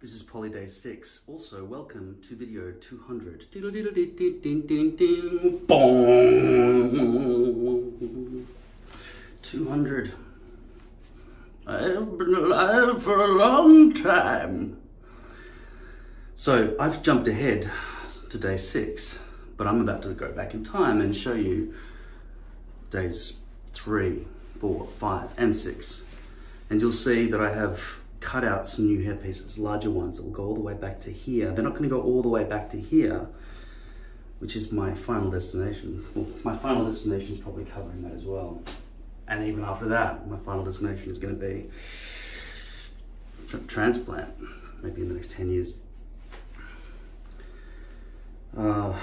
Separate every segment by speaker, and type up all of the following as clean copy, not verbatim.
Speaker 1: This is Poly Day 6. Also, welcome to video 200. 200. I've been alive for a long time. So, I've jumped ahead to day 6, but I'm about to go back in time and show you days 3, 4, 5, and 6. And you'll see that I have cut out some new hair pieces, larger ones that will go all the way back to here. They're not going to go all the way back to here, which is my final destination. Well, my final destination is probably covering that as well. And even after that, my final destination is going to be a transplant, maybe in the next 10 years. I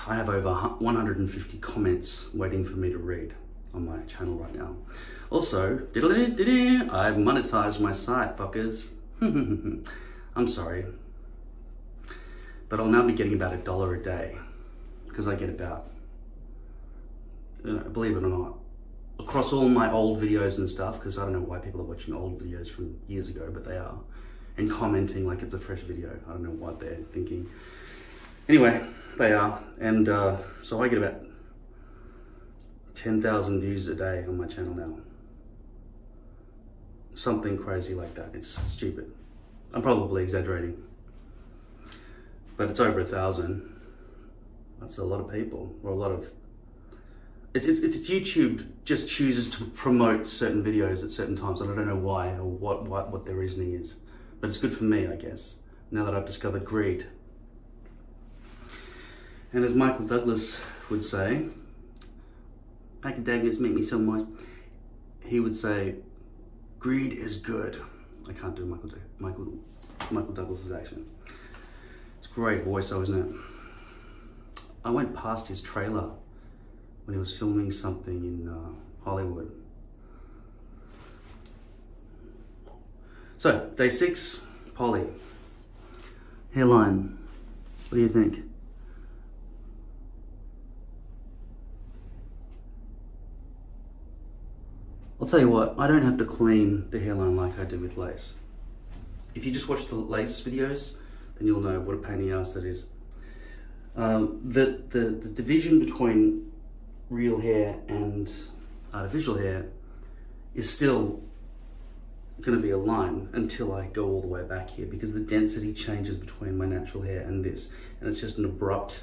Speaker 1: have over 150 comments waiting for me to read on my channel right now. Also, I've monetized my site, fuckers. I'm sorry. But I'll now be getting about $1 a day, because I get about, believe it or not, across all my old videos and stuff, because I don't know why people are watching old videos from years ago, but they are, and commenting like it's a fresh video. I don't know what they're thinking. Anyway, they are, and so I get about 10,000 views a day on my channel now. Something crazy like that. It's stupid. I'm probably exaggerating, but it's over 1,000. That's a lot of people, or a lot of. It's YouTube just chooses to promote certain videos at certain times, and I don't know why or what their reasoning is, but it's good for me, I guess. Now that I've discovered greed, and as Michael Douglas would say, "Macadamias make me so moist," he would say, "Greed is good." I can't do Michael Douglas's accent. It's a great voice though, isn't it? I went past his trailer when he was filming something in Hollywood. So, day 6, Poly. Hairline. What do you think? I'll tell you what, I don't have to clean the hairline like I do with lace. If you just watch the lace videos, then you'll know what a pain in the ass that is. The division between real hair and artificial hair is still going to be a line until I go all the way back here, because the density changes between my natural hair and this, and it's just an abrupt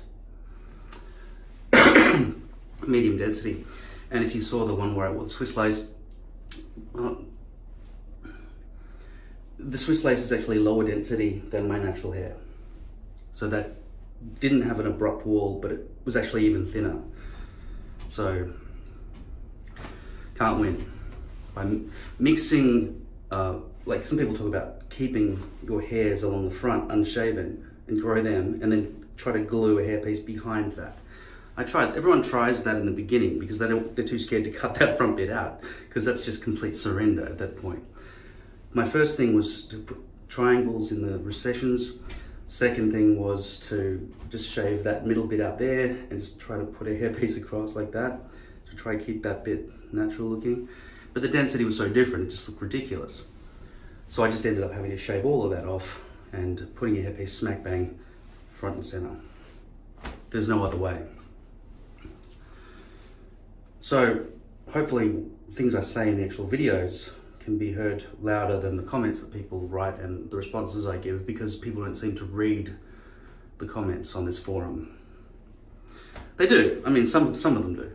Speaker 1: medium density. And if you saw the one where I wore the Swiss lace, the Swiss lace is actually lower density than my natural hair. So that didn't have an abrupt wall, but it was actually even thinner. So, can't win. By mixing, like some people talk about keeping your hairs along the front unshaven and grow them, and then try to glue a hairpiece behind that. Everyone tries that in the beginning because they're too scared to cut that front bit out, because that's just complete surrender at that point. My first thing was to put triangles in the recessions. Second thing was to just shave that middle bit out there and just try to put a hairpiece across like that to try to keep that bit natural looking. But the density was so different, it just looked ridiculous. So I just ended up having to shave all of that off and putting a hairpiece smack bang front and center. There's no other way. So hopefully things I say in the actual videos can be heard louder than the comments that people write and the responses I give, because people don't seem to read the comments on this forum. They do, I mean some of them do.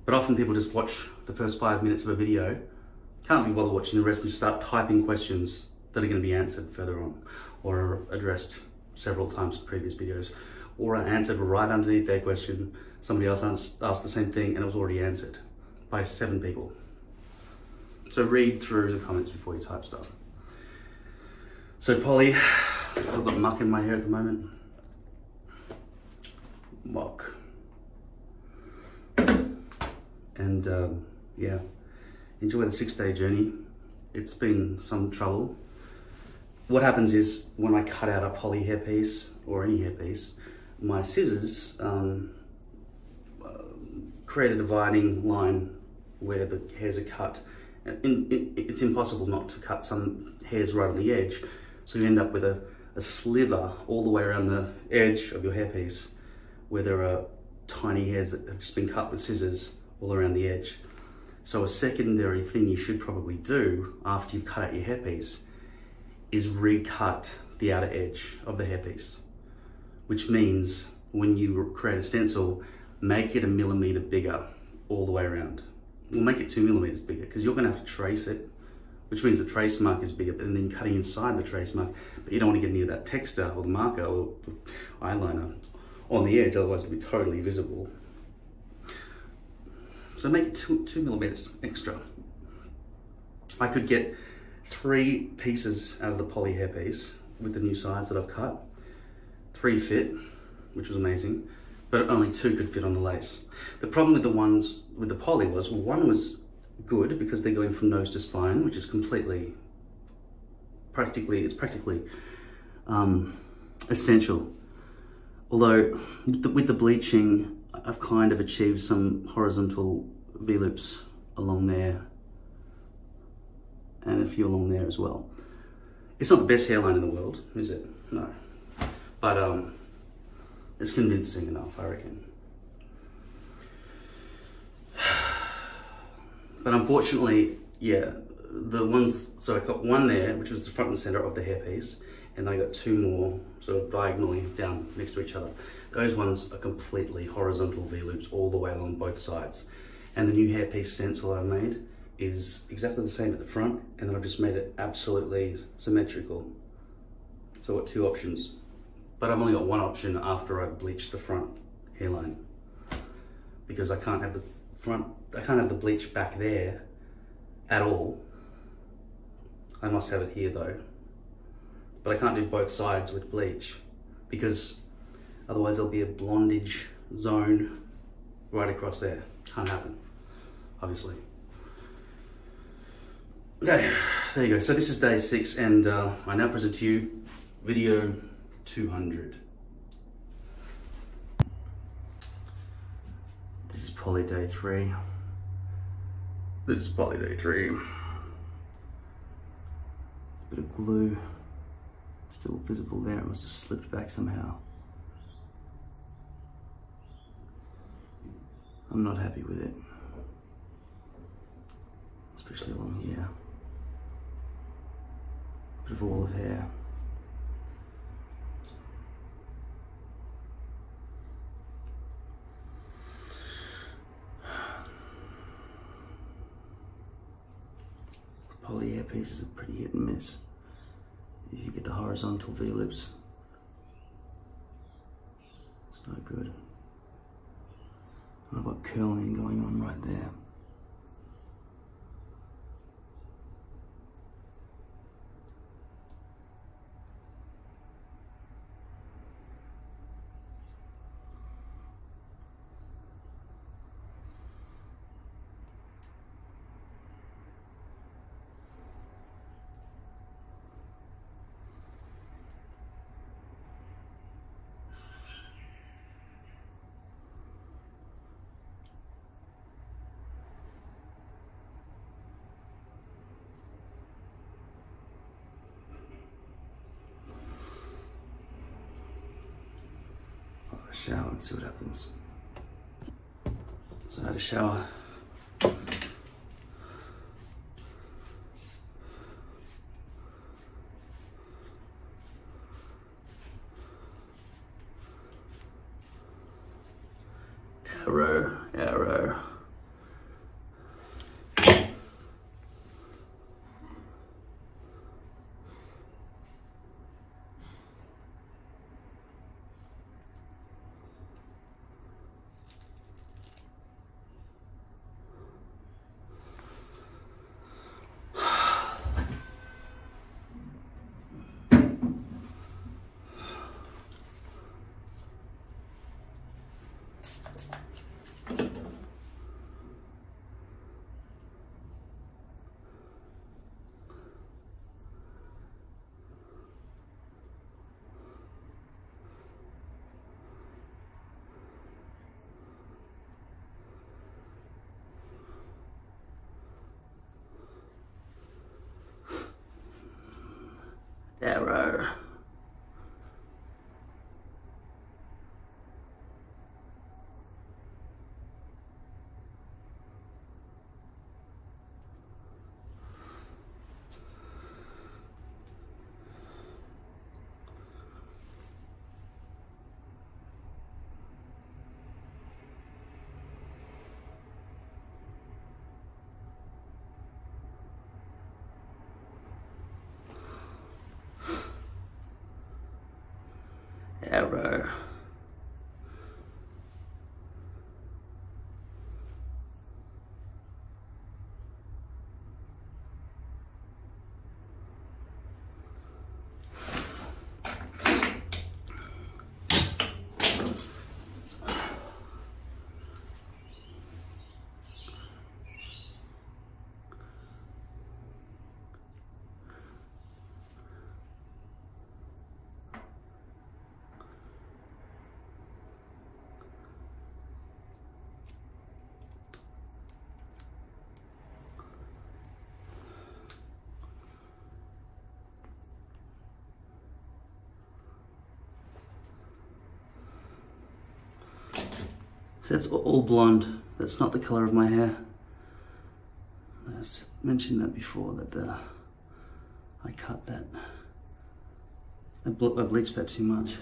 Speaker 1: But often people just watch the first 5 minutes of a video, can't be bothered watching the rest, and just start typing questions that are going to be answered further on, or are addressed several times in previous videos, or are answered right underneath their question. Somebody else asked the same thing and it was already answered by 7 people. So read through the comments before you type stuff. So Poly, I've got muck in my hair at the moment. Muck. And yeah, enjoy the 6-day journey. It's been some trouble. What happens is when I cut out a Poly hairpiece or any hairpiece, my scissors create a dividing line where the hairs are cut. It's impossible not to cut some hairs right on the edge. So you end up with a sliver all the way around the edge of your hairpiece where there are tiny hairs that have just been cut with scissors all around the edge. So a secondary thing you should probably do after you've cut out your hairpiece is recut the outer edge of the hairpiece, which means when you create a stencil, make it 1 millimeter bigger all the way around. We'll make it 2 millimeters bigger because you're gonna have to trace it, which means the trace mark is bigger, and then cutting inside the trace mark, but you don't want to get near that texture or the marker or eyeliner on the edge, otherwise it'll be totally visible. So make it 2 millimeters extra. I could get 3 pieces out of the poly hairpiece with the new size that I've cut. 3 fit, which was amazing, but only 2 could fit on the lace. The problem with the ones with the poly was, well, one was good because they're going from nose to spine, which is practically essential. Although with the bleaching, I've kind of achieved some horizontal V-loops along there and a few along there as well. It's not the best hairline in the world, is it? No. But it's convincing enough, I reckon. But unfortunately, yeah, the ones, so I got one there, which was the front and center of the hairpiece, and I got 2 more sort of diagonally down next to each other. Those ones are completely horizontal V-loops all the way along both sides. And the new hairpiece stencil I made is exactly the same at the front, and then I've just made it absolutely symmetrical. So I've got 2 options, but I've only got 1 option after I've bleached the front hairline, because I can't have the bleach back there at all. I must have it here though. But I can't do both sides with bleach because otherwise there'll be a blondage zone right across there. Can't happen, obviously. Okay, there you go. So this is day 6, and I now present to you video 200. This is poly day 3. This is poly day 3. A bit of glue still visible there. It must have slipped back somehow. I'm not happy with it, especially along here. Bit of wall of hair. Poly hairpieces are pretty hit and miss. If you get the horizontal V-lips, it's no good. And I've got curling going on right there. Shower and see what happens. So I had a shower. Arrow. Error. Error. So that's all blonde. That's not the color of my hair. I've mentioned that before, that I cut that. I bleached that too much.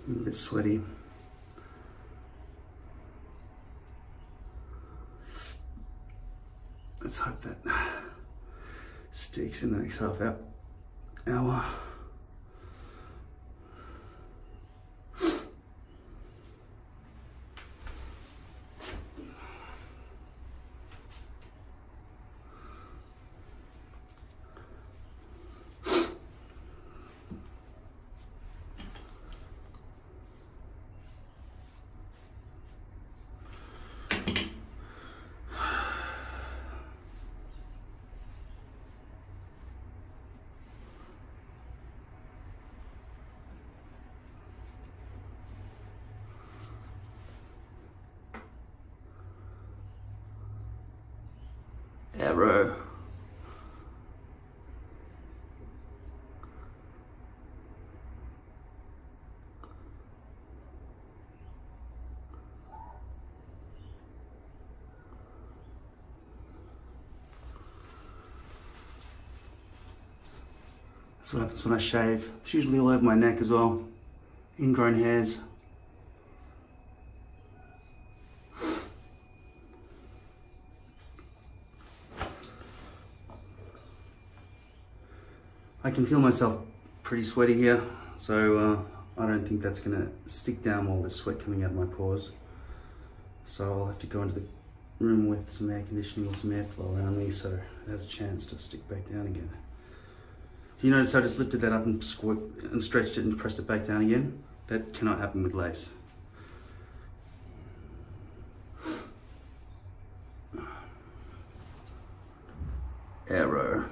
Speaker 1: A bit sweaty. Let's hope that sticks in the next half hour. Error. That's what happens when I shave. It's usually all over my neck as well. Ingrown hairs. I can feel myself pretty sweaty here, so I don't think that's gonna stick down all this sweat coming out of my pores. So I'll have to go into the room with some air conditioning or some airflow around me so it has a chance to stick back down again. You notice I just lifted that up and stretched it and pressed it back down again? That cannot happen with lace. Error.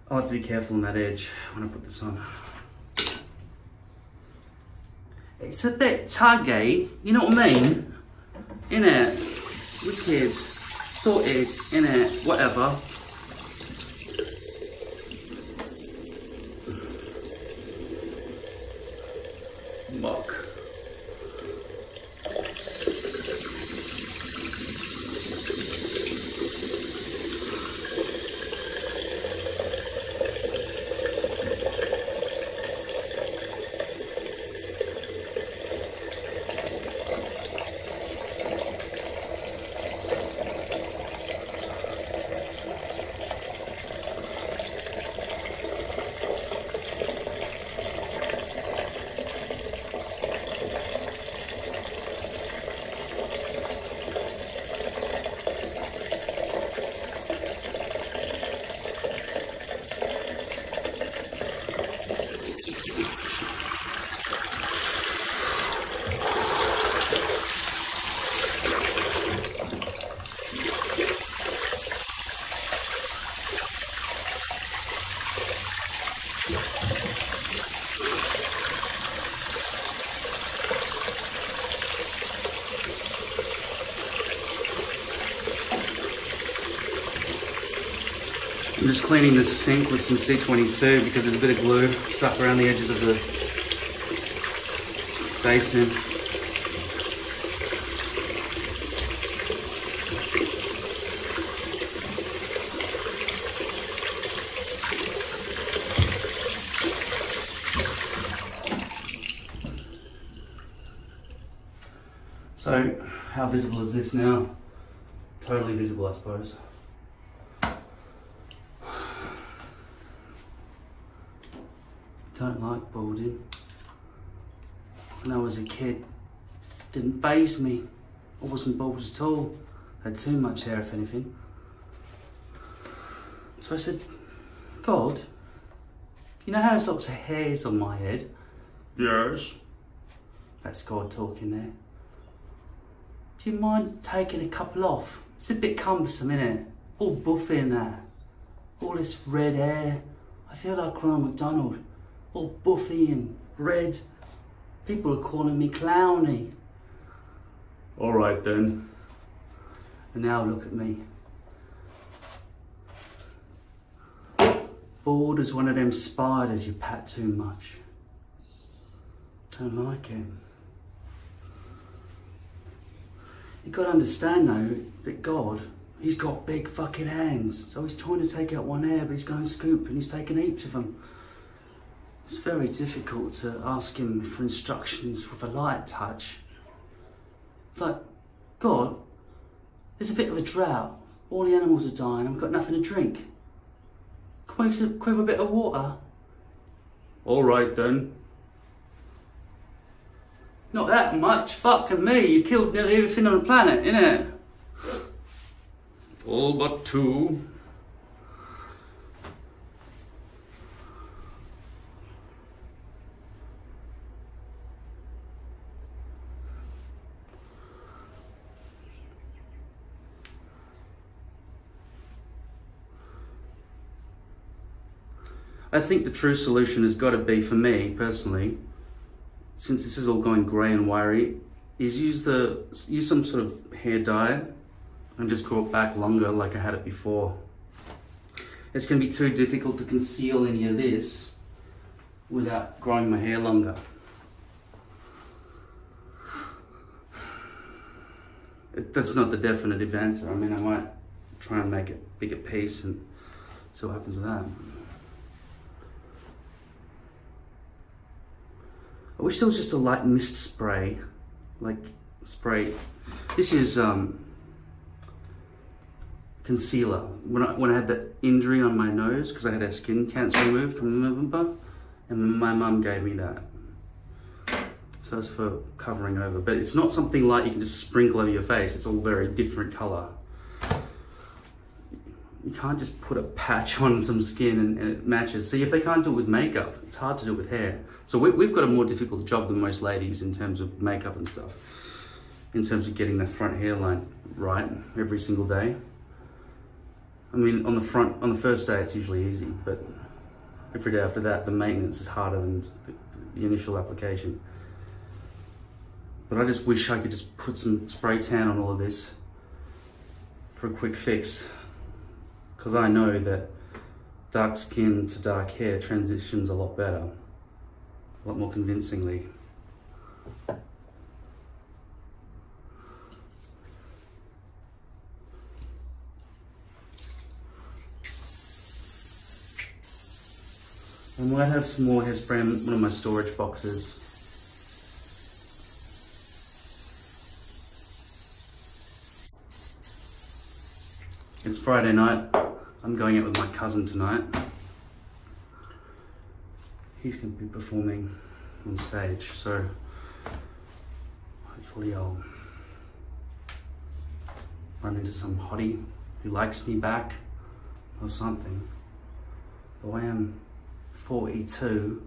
Speaker 1: I'll have to be careful on that edge when I put this on. It's a bit tuggy, you know what I mean? Innit? Wicked, sorted, innit? Whatever. Muck. I'm just cleaning the sink with some C22 because there's a bit of glue stuck around the edges of the basin. So, how visible is this now? Totally visible, I suppose. Don't like balding. When I was a kid, didn't faze me. I wasn't bald at all. Had too much hair, if anything. So I said, God, you know how there's lots of hairs on my head? Yes. That's God talking there. Do you mind taking a couple off? It's a bit cumbersome, innit? All buffy and that. All this red hair. I feel like Ronald McDonald. All buffy and red. People are calling me Clowny. All right then. And now look at me. Bald as one of them spiders you pat too much. Don't like it. You gotta understand though, that God, he's got big fucking hands. So he's trying to take out one hair, but he's going scoop and he's taking heaps of them. It's very difficult to ask him for instructions with a light touch. It's like, God, there's a bit of a drought. All the animals are dying and we've got nothing to drink. Can we have a bit of water? All right then. Not that much, fucking me. You killed nearly everything on the planet, innit? All but two. I think the true solution has got to be, for me personally, since this is all going grey and wiry, is use some sort of hair dye and just grow it back longer like I had it before. It's going to be too difficult to conceal any of this without growing my hair longer. That's not the definitive answer. I mean, I might try and make it bigger piece and see what happens with that. I wish there was just a light mist spray, like spray. This is concealer. When I had that injury on my nose because I had a skin cancer removed, remember? And my mum gave me that. So that's for covering over, but it's not something like you can just sprinkle over your face. It's all very different color. You can't just put a patch on some skin and it matches. See, if they can't do it with makeup, it's hard to do it with hair. So we've got a more difficult job than most ladies in terms of makeup and stuff. In terms of getting the front hairline right every single day. I mean, on the first day it's usually easy, but every day after that, the maintenance is harder than the initial application. But I just wish I could just put some spray tan on all of this for a quick fix, because I know that dark skin to dark hair transitions a lot better, a lot more convincingly. I might have some more hairspray in one of my storage boxes. It's Friday night. I'm going out with my cousin tonight. He's going to be performing on stage, so hopefully I'll run into some hottie who likes me back or something. Though I am 42.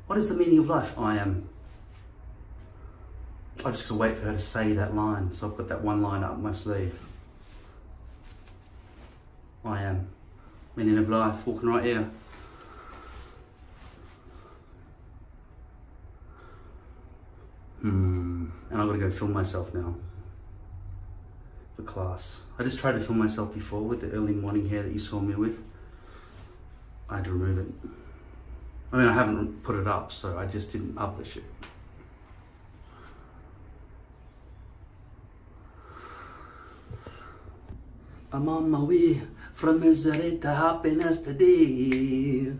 Speaker 1: What is the meaning of life? I am. I just gotta wait for her to say that line, so I've got that one line up my sleeve. I am. Meaning of life, walking right here. And I've got to go film myself now for class. I just tried to film myself before with the early morning hair that you saw me with. I had to remove it. I mean, I haven't put it up, so I just didn't publish it. I'm on my way from misery to happiness today.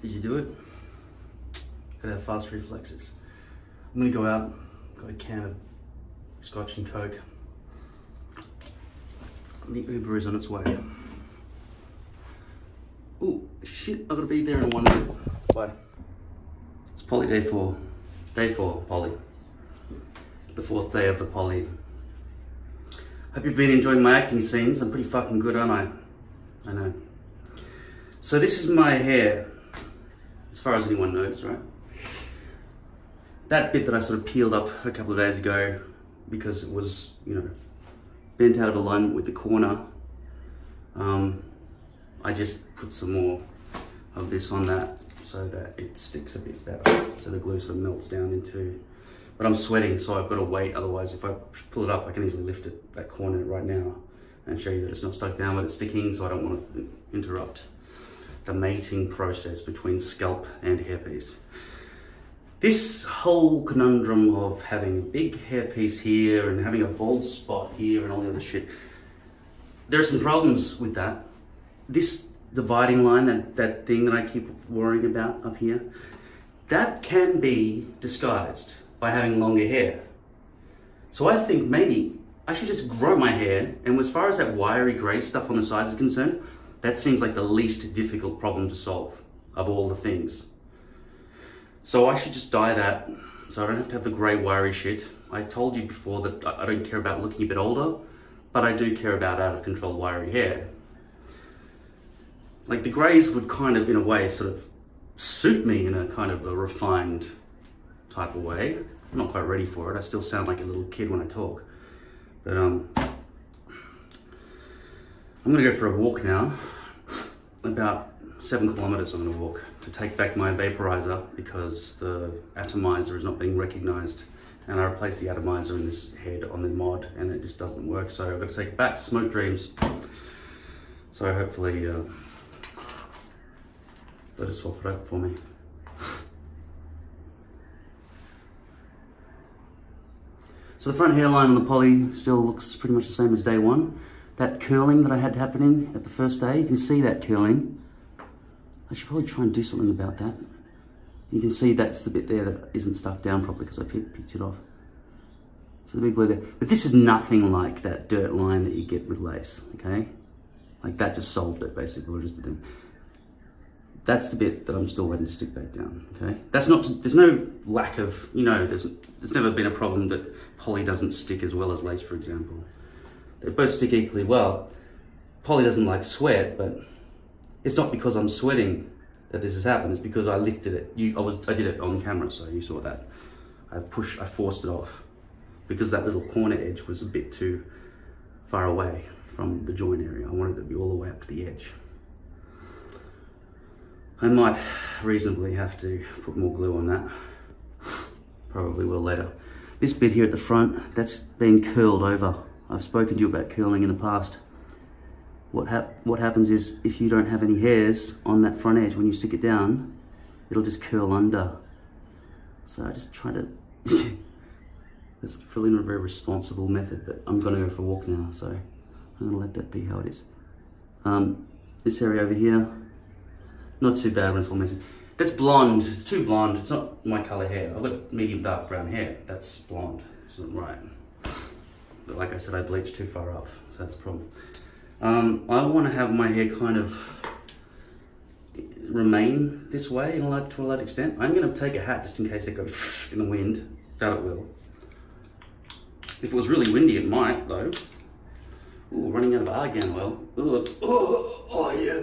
Speaker 1: Did you do it? Gotta have fast reflexes. I'm gonna go out, got a can of Scotch and Coke. The Uber is on its way. Oh shit, I've gotta be there in 1 minute. Bye. It's Poly Day 4. Day 4, Poly. The 4th day of the Poly. Hope you've been enjoying my acting scenes. I'm pretty fucking good, aren't I? I know. So this is my hair, as far as anyone knows, right? That bit that I sort of peeled up a couple of days ago because it was, you know, bent out of alignment with the corner. I just put some more of this on that so that it sticks a bit better, so the glue sort of melts down into. But I'm sweating, so I've got to wait. Otherwise, if I pull it up, I can easily lift it, that corner right now, and show you that it's not stuck down, but it's sticking. So I don't want to interrupt the mating process between scalp and hairpiece. This whole conundrum of having a big hairpiece here and having a bald spot here and all the other shit, there are some problems with that. This dividing line, that thing that I keep worrying about up here, that can be disguised by having longer hair. So I think maybe I should just grow my hair, and as far as that wiry grey stuff on the sides is concerned, that seems like the least difficult problem to solve of all the things. So I should just dye that, so I don't have to have the grey wiry shit. I told you before that I don't care about looking a bit older, but I do care about out of control wiry hair. Like the greys would kind of, in a way, sort of suit me in a kind of a refined type of way. I'm not quite ready for it. I still sound like a little kid when I talk. But I'm gonna go for a walk now. About 7 kilometers I'm gonna walk to take back my vaporizer because the atomizer is not being recognized. And I replaced the atomizer in this head on the mod and it just doesn't work. So I've got to take it back to Smoke Dreams. So hopefully, let us swap it up for me. So the front hairline on the Poly still looks pretty much the same as day 1. That curling that I had happening at the first day, you can see that curling. I should probably try and do something about that. You can see that's the bit there that isn't stuck down properly because I picked it off. So the big glue there. But this is nothing like that dirt line that you get with lace, okay? Like that just solved it basically, just did. That's the bit that I'm still waiting to stick back down, okay? That's not, there's no lack of, you know, there's never been a problem that Poly doesn't stick as well as lace, for example. They both stick equally well. Poly doesn't like sweat, but it's not because I'm sweating that this has happened, it's because I lifted it. I did it on camera, so you saw that. I forced it off because that little corner edge was a bit too far away from the joint area. I wanted it to be all the way up to the edge. I might reasonably have to put more glue on that. Probably will later. This bit here at the front, that's been curled over. I've spoken to you about curling in the past. What happens is, if you don't have any hairs on that front edge, when you stick it down, it'll just curl under. So I just try to that's probably not a very responsible method, but I'm gonna go for a walk now, so I'm gonna let that be how it is. This area over here, not too bad when it's all messy. That's blonde, it's too blonde. It's not my color hair. I've got medium dark brown hair. That's blonde, it's not right. But like I said, I bleached too far off, so that's the problem. I wanna have my hair kind of remain this way to a large extent. I'm gonna take a hat just in case it goes in the wind. Doubt it will. If it was really windy, it might though. Ooh, running out of argan oil. Oh yeah,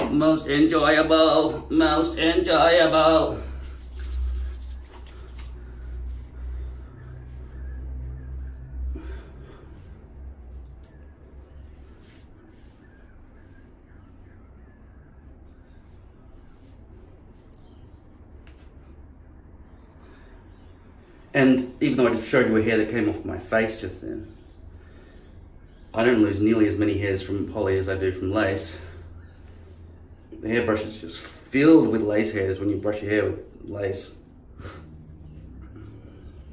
Speaker 1: most enjoyable, most enjoyable. And even though I just showed you a hair that came off my face just then, I don't lose nearly as many hairs from poly as I do from lace. The hairbrush is just filled with lace hairs when you brush your hair with lace.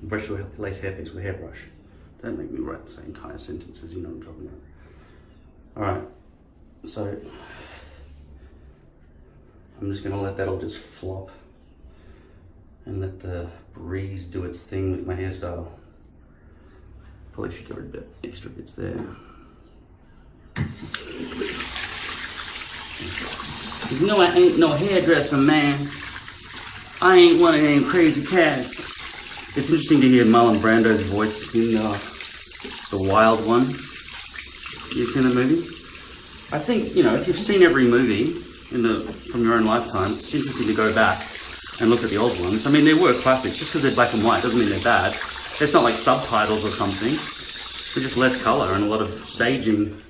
Speaker 1: Brush your lace hairpiece with a hairbrush. Don't make me write the same entire sentences, you know what I'm talking about. Alright, so I'm just gonna let that all just flop and let the breeze do its thing with my hairstyle. Probably should get rid of the extra bits there. You know I ain't no hairdresser, man. I ain't one of them crazy cats. It's interesting to hear Marlon Brando's voice in The Wild One. You seen the movie? I think, you know, if you've seen every movie from your own lifetime, it's interesting to go back and look at the old ones. I mean, they were classics. Just because they're black and white doesn't mean they're bad. It's not like subtitles or something. There's just less colour and a lot of staging,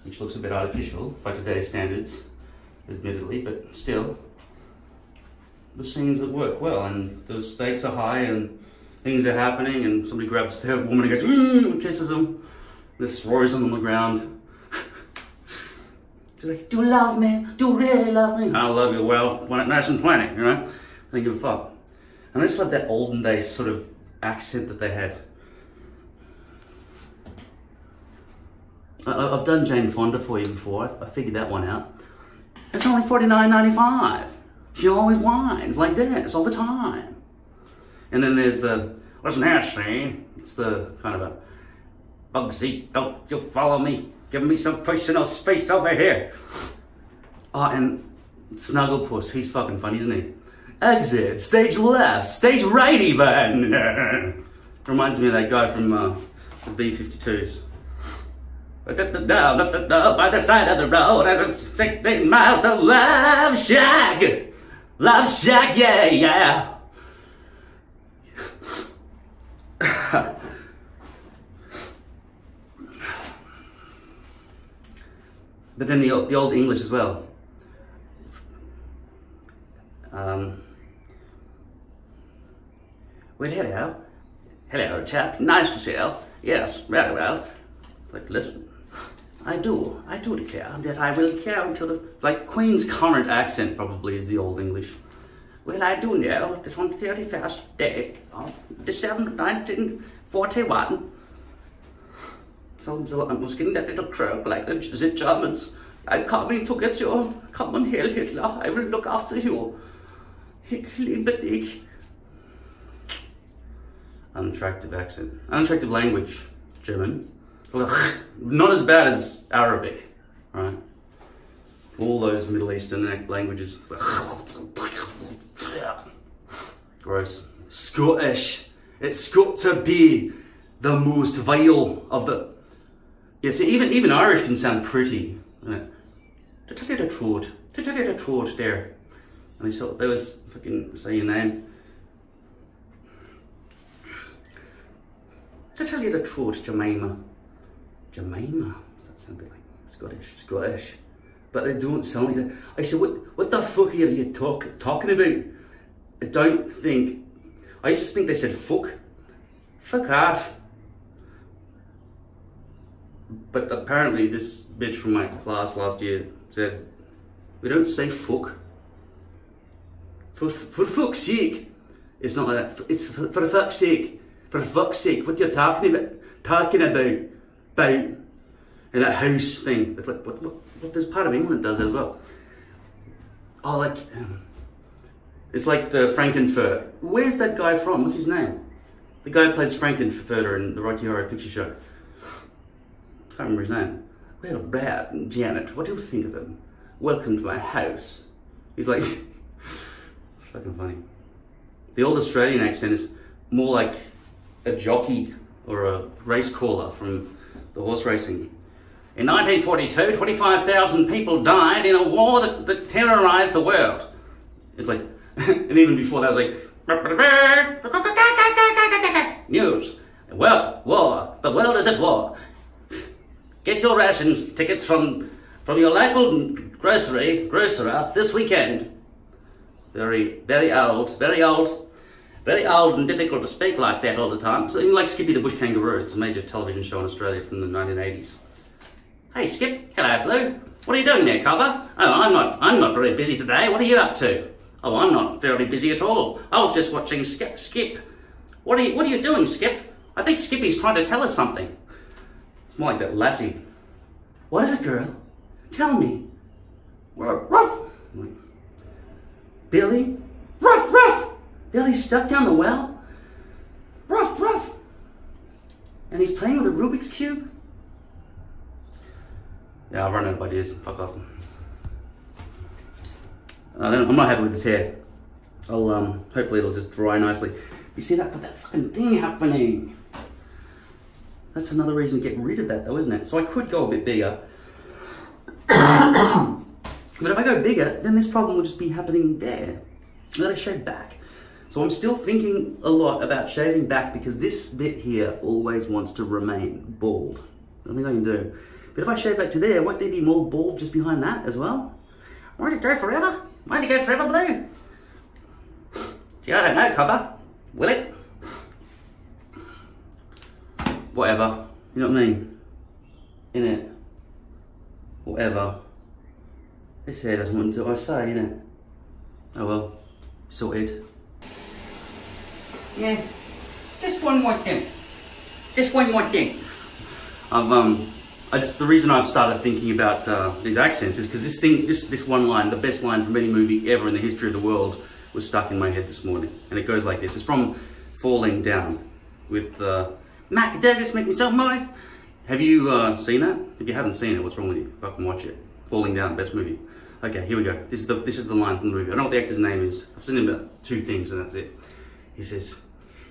Speaker 1: which looks a bit artificial by today's standards, admittedly, but still. The scenes that work well, and the stakes are high, and things are happening, and somebody grabs the woman and goes, and kisses them, and just throws them on the ground. She's like, do you love me? Do you really love me? I love you, well, when it's nice and plenty, you know? I don't give a fuck. And I just love that olden days sort of accent that they had. I've done Jane Fonda for you before. I figured that one out. It's only $49.95. She always whines like this all the time. And then there's the, listen here, see? It's the kind of a, Bugsy, don't you follow me. Give me some personal space over here. Oh, and Snugglepuss, he's fucking funny, isn't he? Exit, stage left, stage right even. Reminds me of that guy from the B-52s. By the side of the road, 16 miles to Love Shack. Love Shack, yeah, yeah. But then the old English as well. Well, hello. Hello, chap. Nice to see you. Yes, very well. Like, listen, I do declare that I will carry on to the, like Queen's current accent probably is the old English. Well, I do know that on the 31st day of December 1941, so I was getting that little croak like the Germans. I'm coming to get you. Come on, Hail Hitler. I will look after you. Hickly-beddick. Unattractive accent. Unattractive language. German. Not as bad as Arabic, right? All those Middle Eastern languages. Gross. Scottish. It's got to be the most vile of the... Yeah, see, even Irish can sound pretty, isn't it? To tell you the truth there. And they was fucking say your name. To tell you the truth, Jemima. Jemima? Does that sound a bit like Scottish. But they don't sound like that. I said, what the fuck are you talking about? I used to think they said fuck. Fuck off. But apparently this bitch from my class last year said, we don't say fuck. For fuck's sake. It's not like that. It's for fuck's sake. For fuck's sake. What you're talking about. And that house thing. It's like, what this part of England does as well. Oh, like, it's like the Frankenfurter. Where's that guy from? What's his name? The guy who plays Frankenfurter in the Rocky Horror Picture Show. Can't remember his name. Well, Brad and Janet, what do you think of him? Welcome to my house. He's like, it's fucking funny. The old Australian accent is more like a jockey or a race caller from the horse racing. In 1942, 25,000 people died in a war that terrorized the world. It's like, and even before that, it was like, news. Well, war. The world is at war. Get your rations tickets from your local grocer this weekend. Very old and difficult to speak like that all the time. So even like Skippy the Bush Kangaroo, it's a major television show in Australia from the 1980s. Hey Skip, hello Blue. What are you doing there, Cobber? Oh, I'm not very busy today. What are you up to? Oh, I'm not very busy at all. I was just watching Skip. What are you doing, Skip? I think Skippy's trying to tell us something. It's more like that lassie. What is it, girl? Tell me. Ruff. Billy? Ruff. Billy's stuck down the well? Ruff. And he's playing with a Rubik's Cube? Yeah, I've run out of ideas. Fuck off. I'm not happy with his hair. Hopefully it'll just dry nicely. You see that? But that fucking thing happening. That's another reason to get rid of that though, isn't it? So I could go a bit bigger. But if I go bigger, then this problem will just be happening there. I gotta shave back. So I'm still thinking a lot about shaving back because this bit here always wants to remain bald. I think I can do. But if I shave back to there, won't there be more bald just behind that as well? Won't it go forever? Won't it go forever, Blue? Gee, I don't know, Cobber. Will it? Whatever. You know what I mean? Innit? Whatever. This hair doesn't want to do what I say, innit? Oh well. Sorted. Yeah. Just one more thing. The reason I've started thinking about these accents is because this one line, the best line from any movie ever in the history of the world, was stuck in my head this morning. And it goes like this. It's from Falling Down with Mac Douglas, make me so moist. Have you seen that? If you haven't seen it, what's wrong with you? Fucking watch it. Falling Down, best movie. Okay, here we go. This is the line from the movie. I don't know what the actor's name is. I've seen him about 2 things and that's it. He says,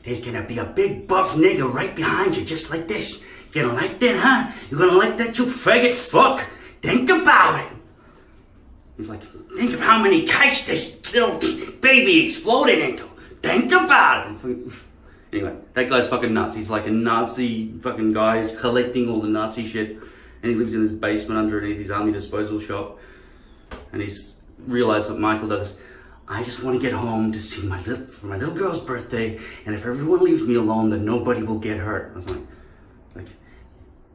Speaker 1: "There's gonna be a big buff nigger right behind you, just like this. You gonna like that, huh? You gonna like that, you faggot fuck? Think about it." He's like, "Think of how many kites this little baby exploded into. Think about it." Anyway, that guy's fucking nuts. He's like a Nazi fucking guy. He's collecting all the Nazi shit. And he lives in his basement underneath his army disposal shop. And he's realized that Michael Douglas, "I just want to get home to see for my little girl's birthday. And if everyone leaves me alone, then nobody will get hurt." I was like,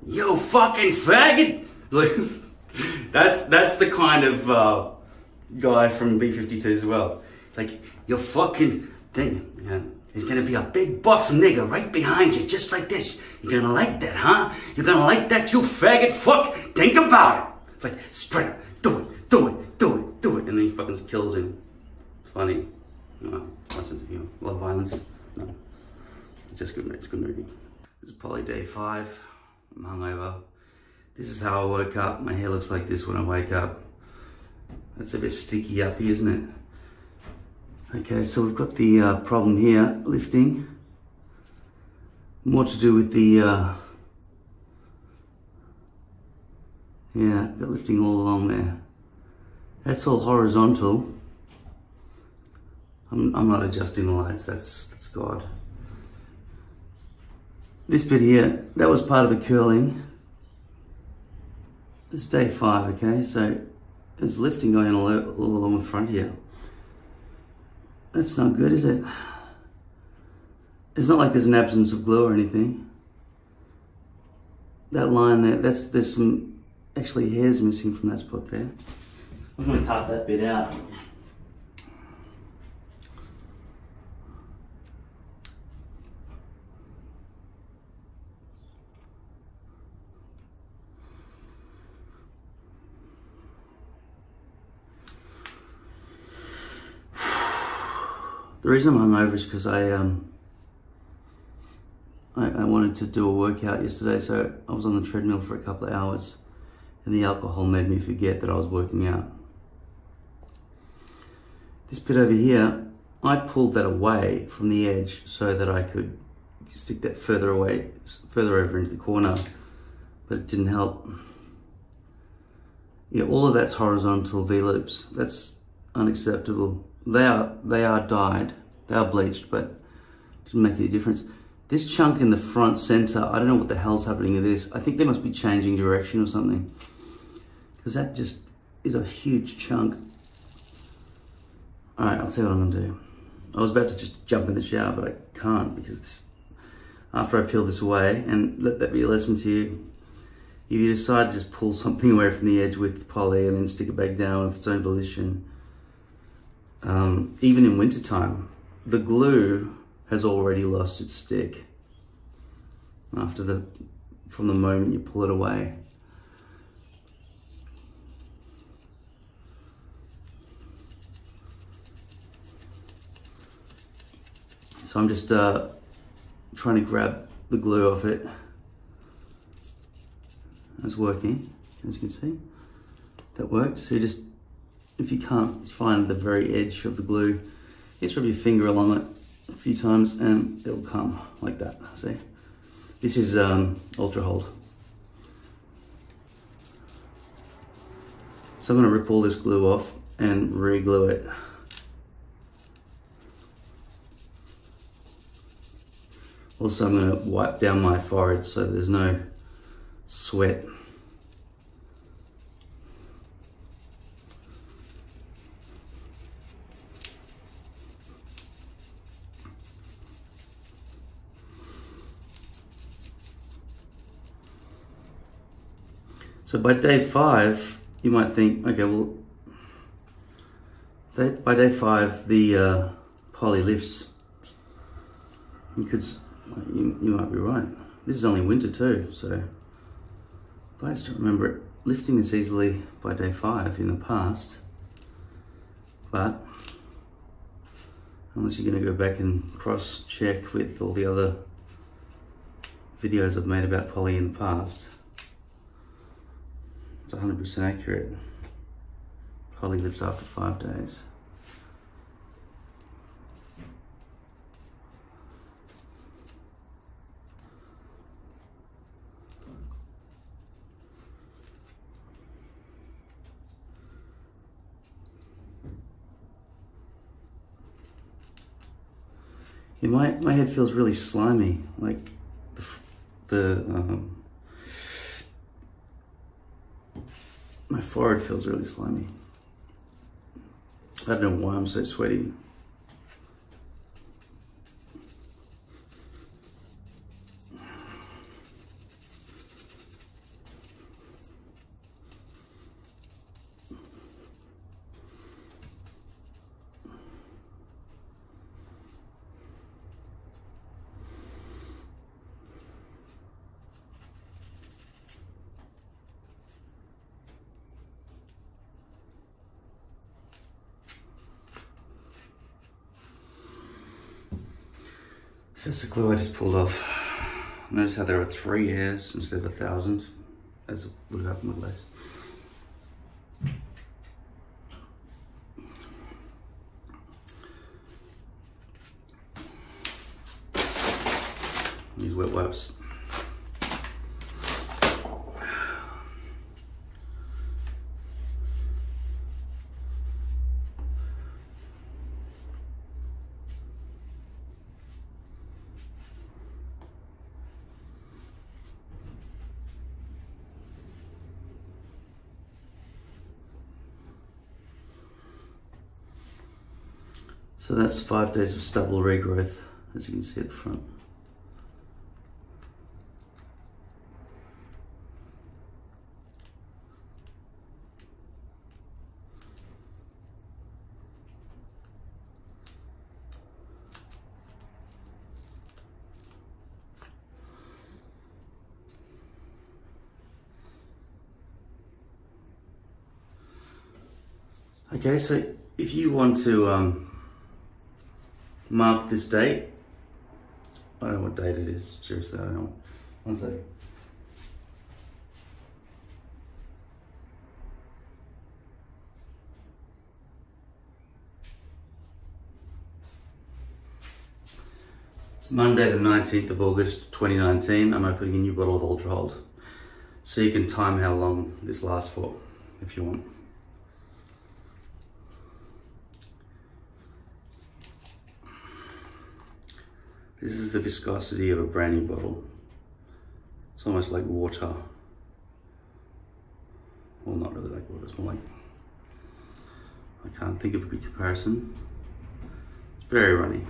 Speaker 1: "Yo, fucking faggot!" Like, that's the kind of guy from B-52 as well. Like, "Yo, fucking thing. Yeah. There's gonna be a big buff nigger right behind you, just like this. You're gonna like that, huh? You're gonna like that, you faggot fuck? Think about it." It's like, "Sprinter, do it. And then he fucking kills him. Funny. No, my sense of humor. A lot of violence. No. It's just good. It's a good movie. This is probably day 5. I'm hungover. This is how I woke up. My hair looks like this when I wake up. That's a bit sticky up here, isn't it? Okay, so we've got the problem here, lifting. More to do with the, got lifting all along there. That's all horizontal. I'm not adjusting the lights, that's God. This bit here, that was part of the curling. This is day 5, okay? So there's lifting going on all along the front here. That's not good, is it? It's not like there's an absence of glue or anything. That line there, there's some actually hairs missing from that spot there. I'm going to cut that bit out. The reason I'm hungover is because I wanted to do a workout yesterday, so I was on the treadmill for a couple of hours and the alcohol made me forget that I was working out. This bit over here, I pulled that away from the edge so that I could stick that further away, further over into the corner, but it didn't help. Yeah, all of that's horizontal V-loops. That's unacceptable. They are dyed, they are bleached, but it didn't make any difference. This chunk in the front center, I don't know what the hell's happening with this. I think they must be changing direction or something, because that just is a huge chunk. All right, I'll tell you what I'm gonna do. I was about to just jump in the shower, but I can't, because after I peel this away, and let that be a lesson to you, if you decide to just pull something away from the edge with poly and then stick it back down of its own volition, even in wintertime, the glue has already lost its stick from the moment you pull it away. So I'm just trying to grab the glue off it. That's working, as you can see. That works. So you just, if you can't find the very edge of the glue, just rub your finger along it a few times and it'll come like that. See? This is Ultra Hold. So I'm going to rip all this glue off and re-glue it. Also, I'm going to wipe down my forehead so there's no sweat. So by day 5, you might think, okay, well, by day 5, the poly lifts. Because you might be right. This is only winter too, so but I just don't remember it lifting this easily by day 5 in the past. But unless you're going to go back and cross-check with all the other videos I've made about poly in the past, it's 100% accurate. Poly lifts after 5 days. Yeah, my head feels really slimy, like my forehead feels really slimy. I don't know why I'm so sweaty. So that's the glue I just pulled off. Notice how there are 3 hairs instead of 1,000, as would have happened with lace. Use wet wipes. So that's 5 days of stubble regrowth, as you can see at the front. Okay, so if you want to mark this date, I don't know what date it is, seriously, I don't know. One second. It's Monday the 19th of August 2019. I'm opening a new bottle of Ultra Hold. So you can time how long this lasts for, if you want. This is the viscosity of a brand new bottle. It's almost like water. Well, not really like water, it's more like, I can't think of a good comparison. It's very runny.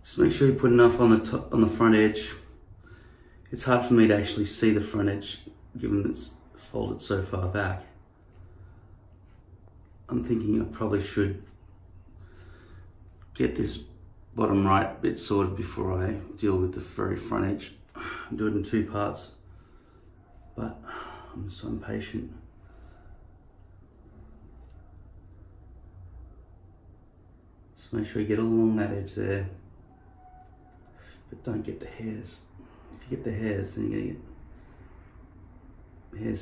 Speaker 1: Just make sure you put enough on the top, on the front edge. It's hard for me to actually see the front edge given that it's folded so far back. I'm thinking I probably should get this bottom right bit sorted before I deal with the very front edge. Do it in 2 parts, but I'm so impatient. So make sure you get all along that edge there, but don't get the hairs. If you get the hairs, then you're gonna get hairs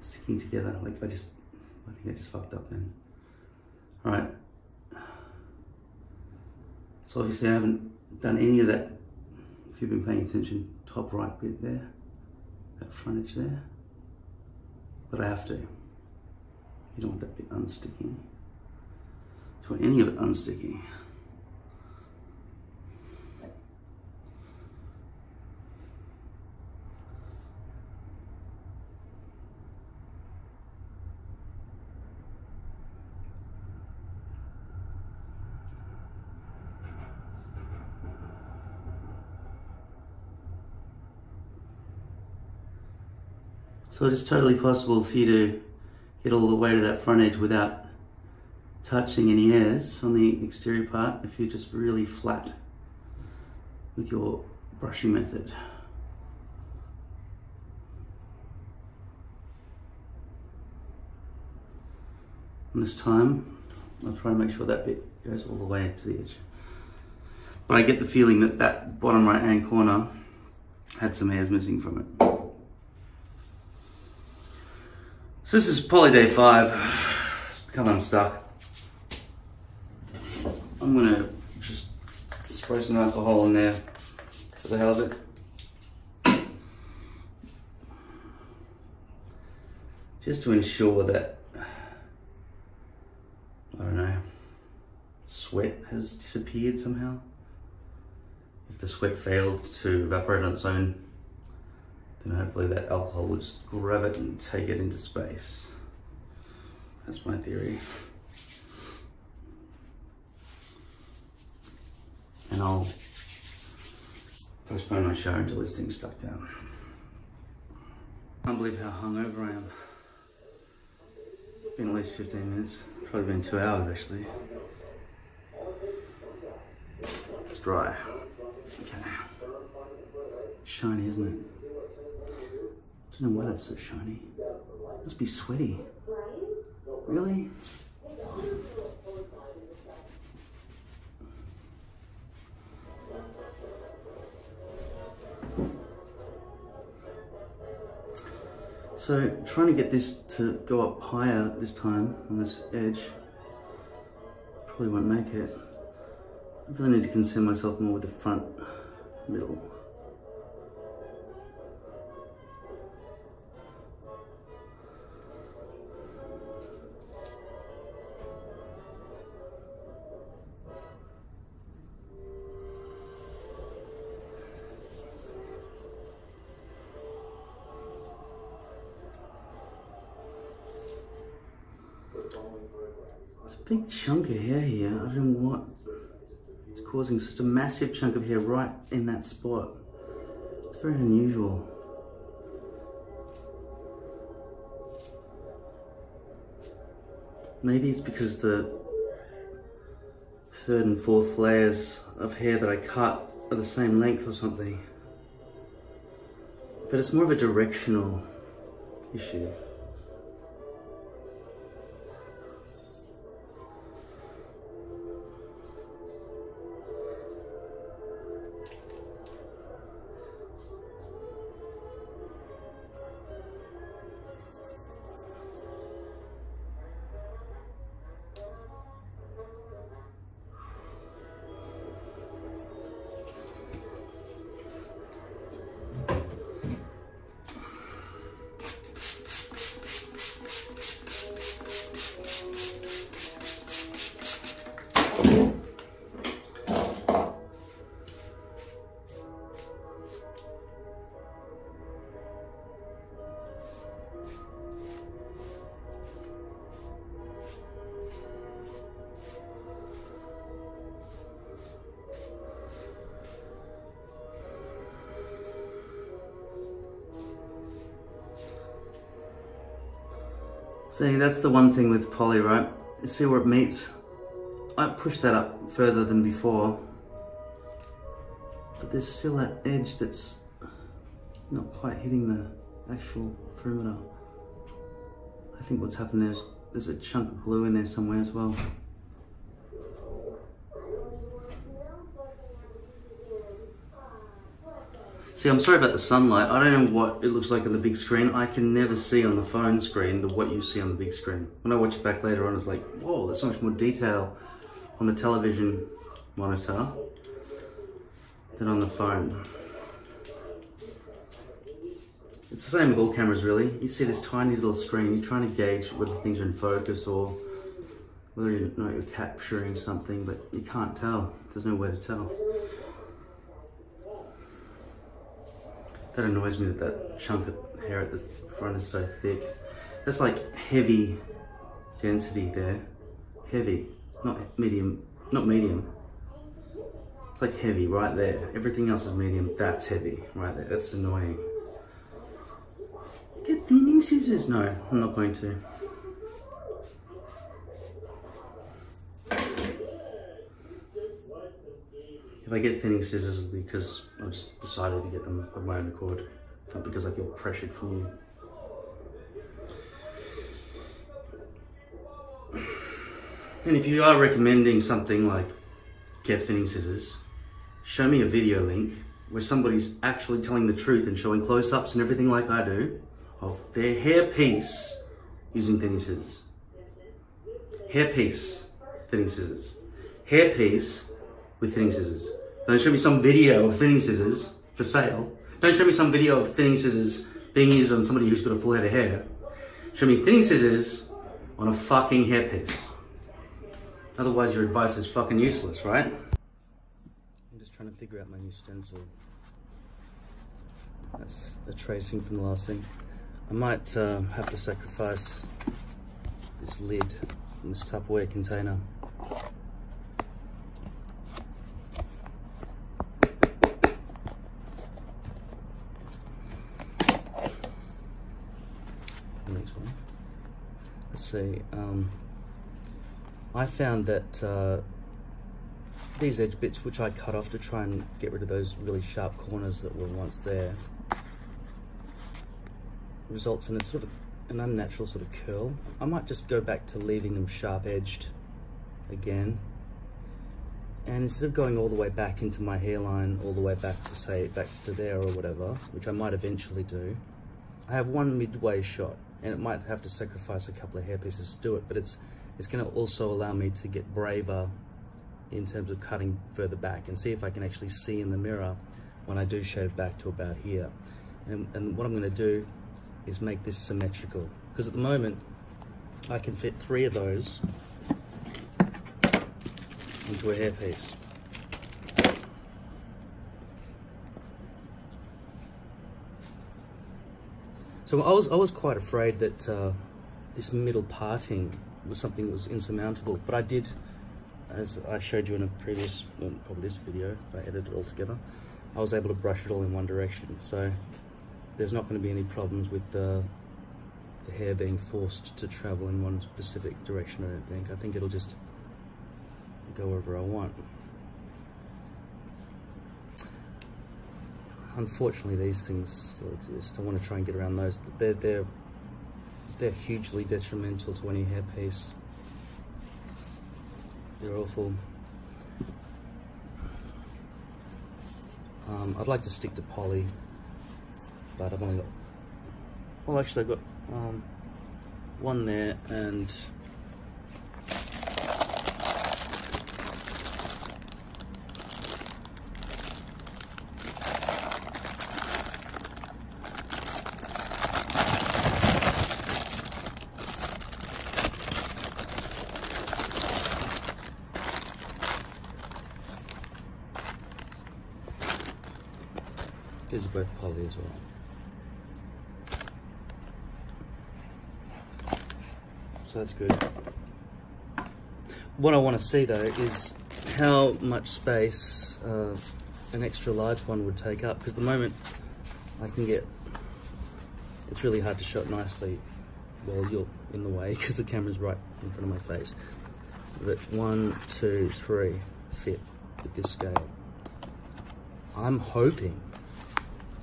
Speaker 1: sticking together. Like I think I just fucked up then. All right. So obviously I haven't done any of that. If you've been paying attention, top right bit there, that front edge there. But I have to. You don't want that bit unsticking. You don't want any of it unsticking. So it is totally possible for you to get all the way to that front edge without touching any hairs on the exterior part if you're just really flat with your brushing method. And this time, I'll try and make sure that bit goes all the way to the edge. But I get the feeling that that bottom right hand corner had some hairs missing from it. So this is poly day 5, it's become unstuck. I'm gonna just spray some alcohol in there for the hell of it. Just to ensure that, I don't know, sweat has disappeared somehow. If the sweat failed to evaporate on its own, then hopefully that alcohol will just grab it and take it into space. That's my theory. and I'll postpone my shower until this thing's stuck down. I can't believe how hungover I am. It's been at least 15 minutes, probably been 2 hours actually. It's dry. Okay. Shiny, isn't it? I don't know why that's so shiny. It must be sweaty. Really? So trying to get this to go up higher this time on this edge, probably won't make it. I really need to concern myself more with the front middle. There's a big chunk of hair here. I don't know what is causing such a massive chunk of hair right in that spot. It's very unusual. Maybe it's because the third and fourth layers of hair that I cut are the same length or something. But it's more of a directional issue. See, that's the one thing with poly, right? You see where it meets? I pushed that up further than before, but there's still that edge that's not quite hitting the actual perimeter. I think what's happened is there's a chunk of glue in there somewhere as well. See, I'm sorry about the sunlight. I don't know what it looks like on the big screen. I can never see on the phone screen what you see on the big screen. When I watch it back later on, it's like, whoa, there's so much more detail on the television monitor than on the phone. It's the same with all cameras, really. You see this tiny little screen, you're trying to gauge whether things are in focus or whether you're capturing something, but you can't tell. There's no way to tell. That annoys me that that chunk of hair at the front is so thick. That's like heavy density there. Heavy, not medium, not medium. It's like heavy right there. Everything else is medium, that's heavy right there. That's annoying. Get thinning scissors. No, I'm not going to. If I get thinning scissors, it'll be because I just decided to get them of my own accord, not because I feel pressured from you. And if you are recommending something like get thinning scissors, show me a video link where somebody's actually telling the truth and showing close-ups and everything like I do of their hair piece using thinning scissors. Hair piece, thinning scissors. Hair piece with thinning scissors. Don't show me some video of thinning scissors for sale. Don't show me some video of thinning scissors being used on somebody who's got a full head of hair. Show me thinning scissors on a fucking hairpiece. Otherwise your advice is fucking useless, right? I'm just trying to figure out my new stencil. That's a tracing from the last thing. I might have to sacrifice this lid from this Tupperware container. the next one. Let's see. I found that these edge bits, which I cut off to try and get rid of those really sharp corners that were once there, results in a sort of an unnatural sort of curl. I might just go back to leaving them sharp edged again, and instead of going all the way back into my hairline, all the way back to, say, back to there or whatever, which I might eventually do, I have one midway shot, and it might have to sacrifice a couple of hair pieces to do it, but it's going to also allow me to get braver in terms of cutting further back and see if I can actually see in the mirror when I do shave back to about here. And what I'm going to do is make this symmetrical, because at the moment I can fit 3 of those into a hairpiece. So I was quite afraid that this middle parting was something that was insurmountable, but I did, as I showed you in a previous, well, probably this video, if I edited it all together, I was able to brush it all in one direction. So there's not going to be any problems with the hair being forced to travel in one specific direction, I don't think. I think it'll just go wherever I want. Unfortunately, these things still exist. I want to try and get around those. They're hugely detrimental to any hairpiece. They're awful. I'd like to stick to poly, but I've only got, well, actually I've got one there, and these are both poly as well. So that's good. What I want to see though is how much space an extra large one would take up, because at the moment I can get, it's really hard to shot nicely while you're in the way because the camera's right in front of my face. But 1, 2, 3 fit with this scale. I'm hoping,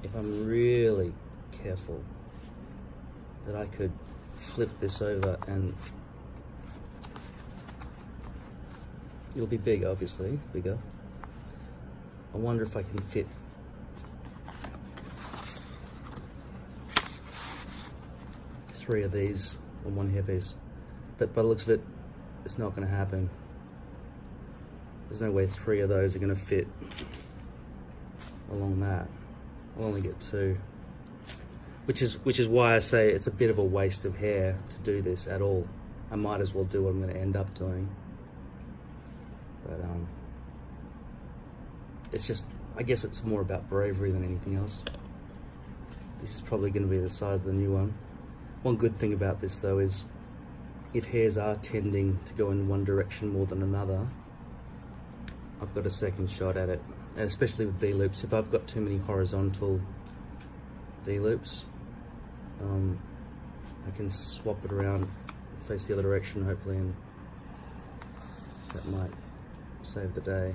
Speaker 1: if I'm really careful, that I could flip this over and it'll be big, obviously, bigger. I wonder if I can fit three of these on one hairpiece, but by the looks of it, it's not going to happen. There's no way 3 of those are going to fit along that. I'll only get 2, which is why I say it's a bit of a waste of hair to do this at all. I might as well do what I'm going to end up doing. But it's just, I guess it's more about bravery than anything else. This is probably going to be the size of the new one. One good thing about this though is if hairs are tending to go in one direction more than another, I've got a second shot at it. And especially with V-loops, if I've got too many horizontal V-loops, I can swap it around, face the other direction hopefully, and that might save the day.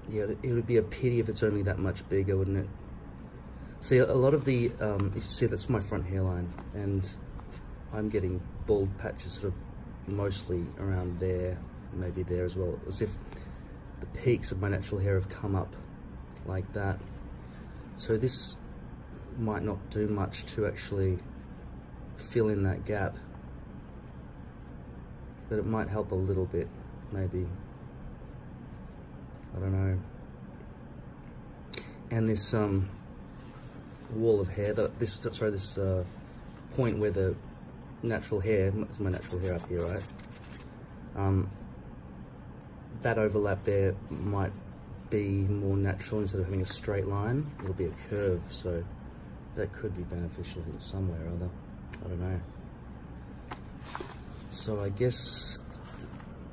Speaker 1: Yeah, it would be a pity if it's only that much bigger, wouldn't it? See, a lot of the, you see that's my front hairline, and I'm getting bald patches sort of mostly around there, maybe there as well, as if the peaks of my natural hair have come up like that. So this might not do much to actually fill in that gap, but it might help a little bit, maybe. I don't know. And this wall of hair, this point where the natural hair, that's my natural hair up here, right? That overlap there might be more natural. Instead of having a straight line, it'll be a curve, so that could be beneficial in some way or other. I don't know. So I guess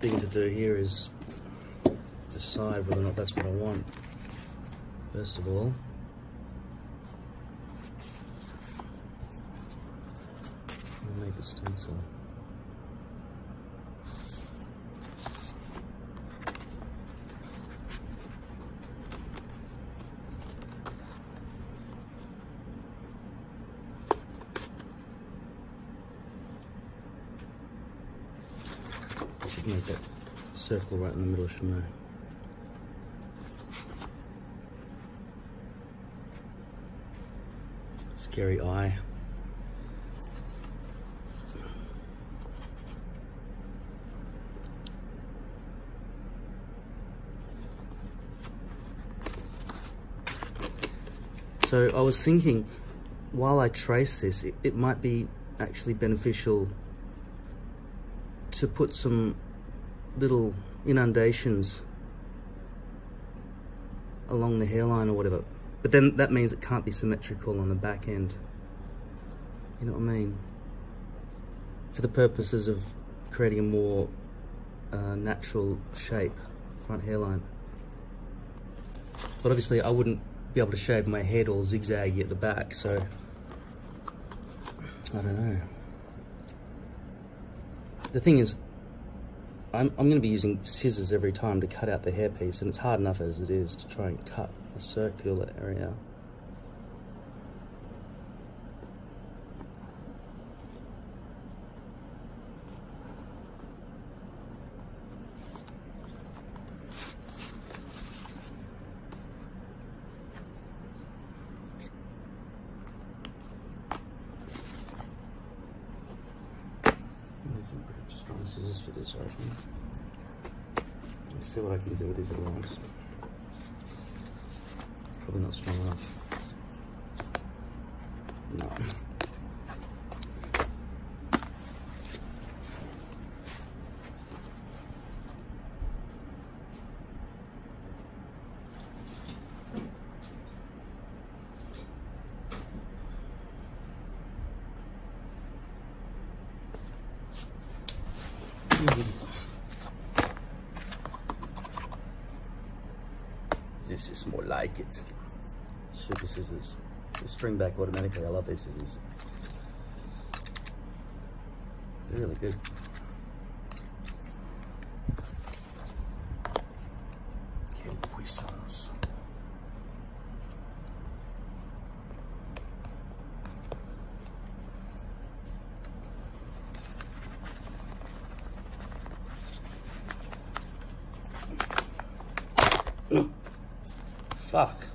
Speaker 1: the thing to do here is decide whether or not that's what I want. First of all, I'll make the stencil. I should make that circle right in the middle, shouldn't I? Scary eye. So I was thinking, while I trace this, it might be actually beneficial to put some little inundations along the hairline or whatever. But then that means it can't be symmetrical on the back end. You know what I mean? For the purposes of creating a more natural shape, front hairline. But obviously I wouldn't be able to shave my head all zigzaggy at the back, so I don't know. The thing is, I'm going to be using scissors every time to cut out the hairpiece, and it's hard enough as it is to try and cut a circular area. Need some pretty strong scissors for this, I reckon. Let's see what I can do with these little ones. Probably not strong enough. No. This is more like it. Super scissors. They spring back automatically. I love these scissors. They're really good. Quelle puissance. Fuck.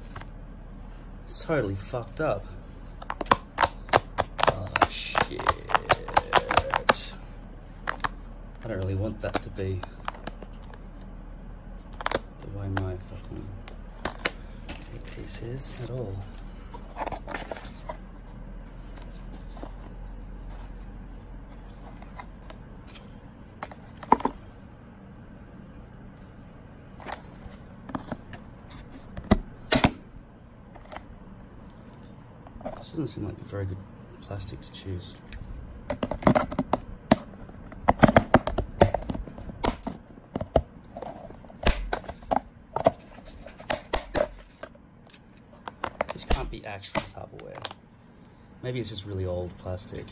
Speaker 1: It's totally fucked up. Oh shit. I don't really want that to be the way my fucking piece is at all. This doesn't seem like a very good plastic to choose. This can't be actual Tupperware. Maybe it's just really old plastic.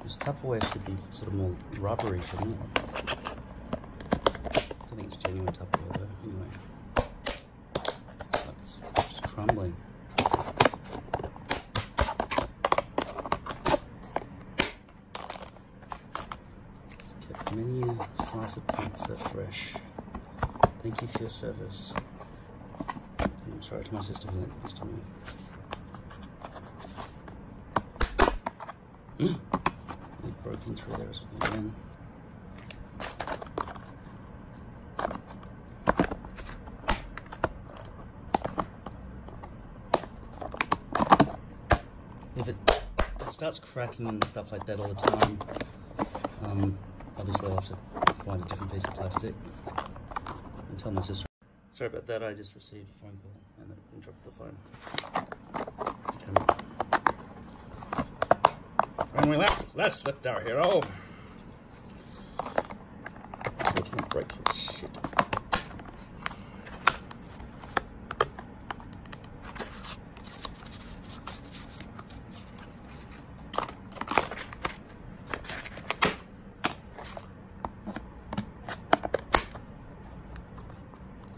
Speaker 1: This Tupperware should be sort of more rubbery, shouldn't it? I don't think it's genuine Tupperware though, anyway. Crumbling. Kept many a slice of pizza fresh. Thank you for your service. I'm sorry to my sister who lent this to me. They've broken through there as well again. If it starts cracking and stuff like that all the time, obviously I'll have to find a different piece of plastic and tell my sister. Sorry about that, I just received a phone call and I dropped the phone. Okay. Finally left our hero. Don't break this shit.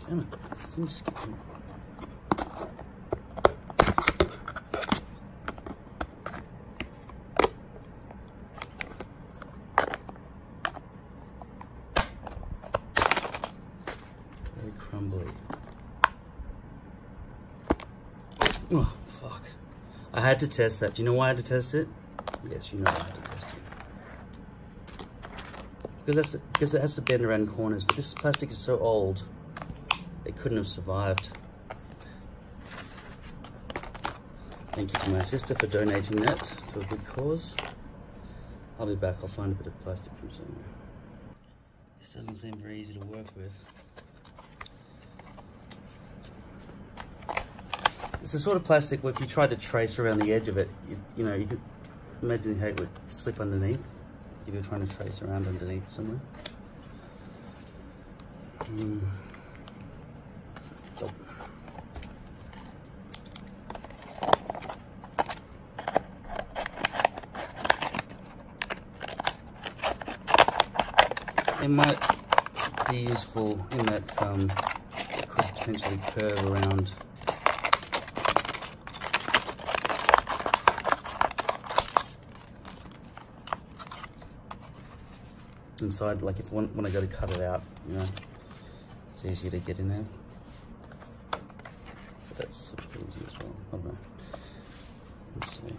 Speaker 1: Damn it, this thing's skipping. Very crumbly. Oh, fuck. I had to test that. Do you know why I had to test it? Yes, you know I had to test it. Because it has to bend around corners, but this plastic is so old, it couldn't have survived. Thank you to my sister for donating that to a good cause. I'll be back, I'll find a bit of plastic from somewhere. This doesn't seem very easy to work with. It's the sort of plastic where if you tried to trace around the edge of it, you know, you could imagine how it would slip underneath if you're trying to trace around underneath somewhere. Oh. It might be useful in that it could potentially curve around. Inside, like if when I go to cut it out, you know, it's easier to get in there. But that's sort of easy as well. I don't know. Let's see.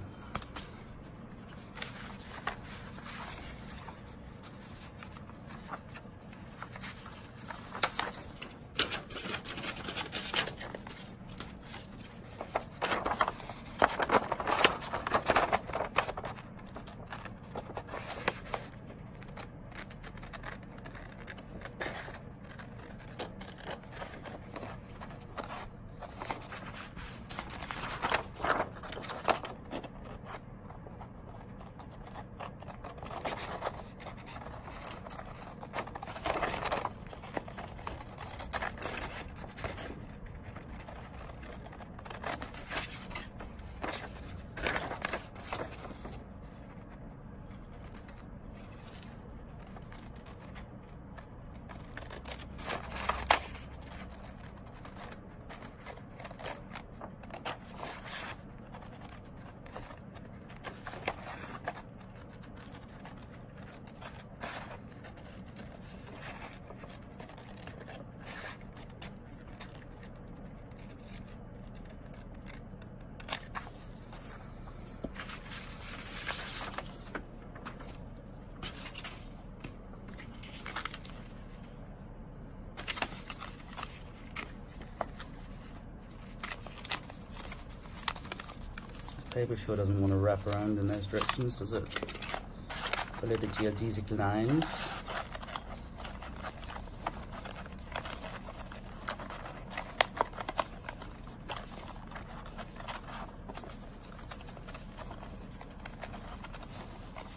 Speaker 1: Paper sure doesn't want to wrap around in those directions, does it? Follow the geodesic lines.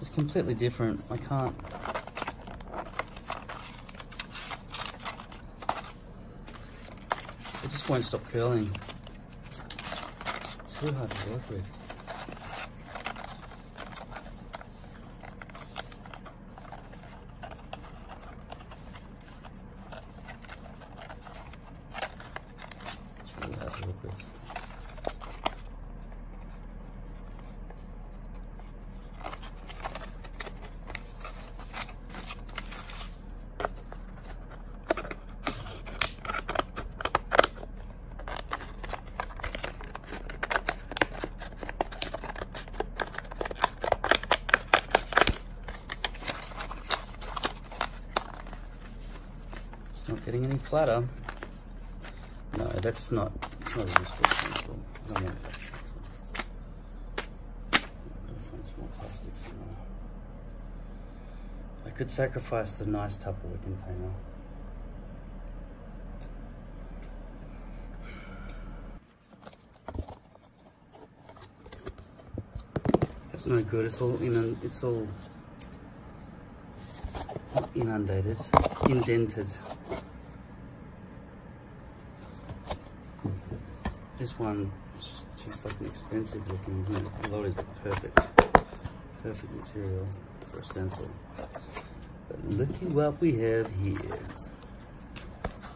Speaker 1: It's completely different. I can't. It just won't stop curling. It's too hard to work with. Not getting any flatter. No, that's not. It's not a useful pencil. I don't want that pencil. I'm gonna find some more plastic somewhere. I could sacrifice the nice Tupperware container. That's no good. It's all inundated. indented. This one is just too fucking expensive looking, isn't it? Although it is the perfect material for a stencil. But looky what we have here.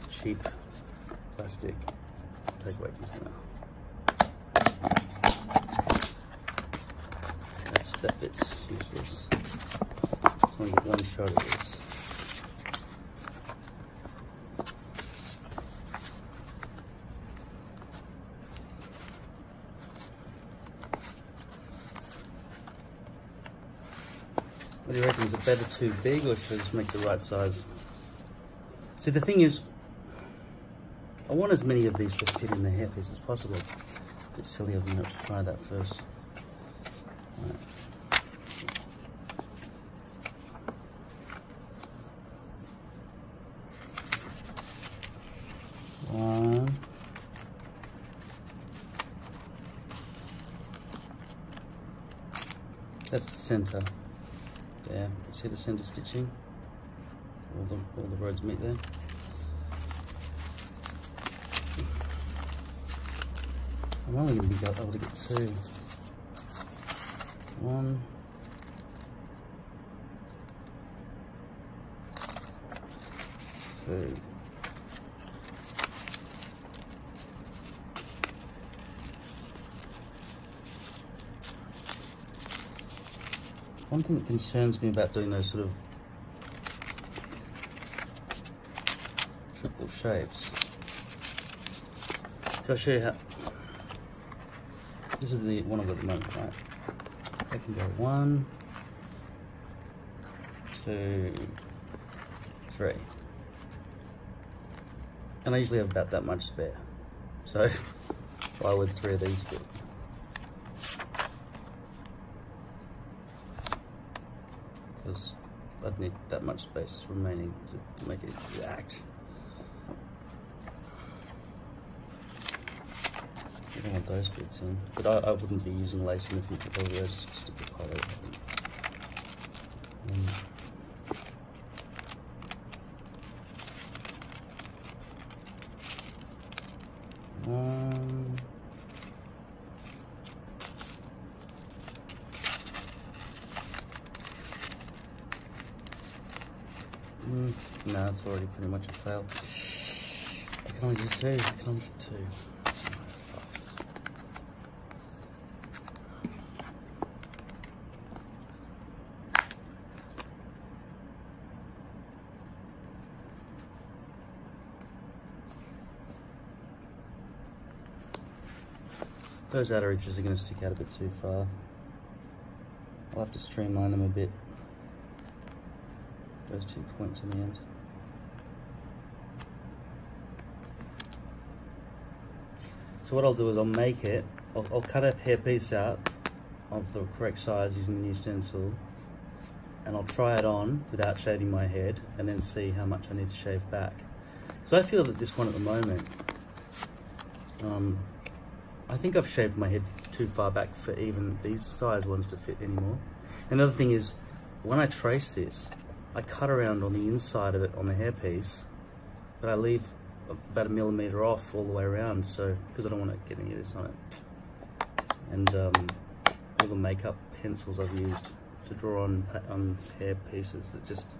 Speaker 1: Cheap plastic takeaway container. That bit's useless. Just want to get one shot of this. What do you reckon? Is it better too big, or should I just make the right size? See, the thing is, I want as many of these to fit in the hairpiece as possible. A bit silly of me not to try that first. Right. One. That's the center. There, you see the center stitching? All the roads meet there. I'm only going to be able to get two. One. Two. One thing that concerns me about doing those sort of triple shapes. So I'll show you how. This is the one I've got at the moment, right? I can go 1, 2, 3. And I usually have about that much spare. So why would 3 of these fit? Because I'd need that much space remaining to make it exact. I don't want those bits in, but I wouldn't be using lace in the future, probably. I'd just stick with poly, I think. No, it's already pretty much a fail. I can only do 2. I can only do 2. Those outer edges are going to stick out a bit too far. I'll have to streamline them a bit. Those 2 points in the end. So what I'll do is I'll make it, I'll cut a hair piece out of the correct size using the new stencil, and I'll try it on without shaving my head and then see how much I need to shave back. Because I feel that this one at the moment, I think I've shaved my head too far back for even these size ones to fit anymore. And the other thing is, when I trace this, I cut around on the inside of it on the hairpiece, but I leave about 1 millimeter off all the way around, so because I don't want to get any of this on it. And all the makeup pencils I've used to draw on hair pieces that just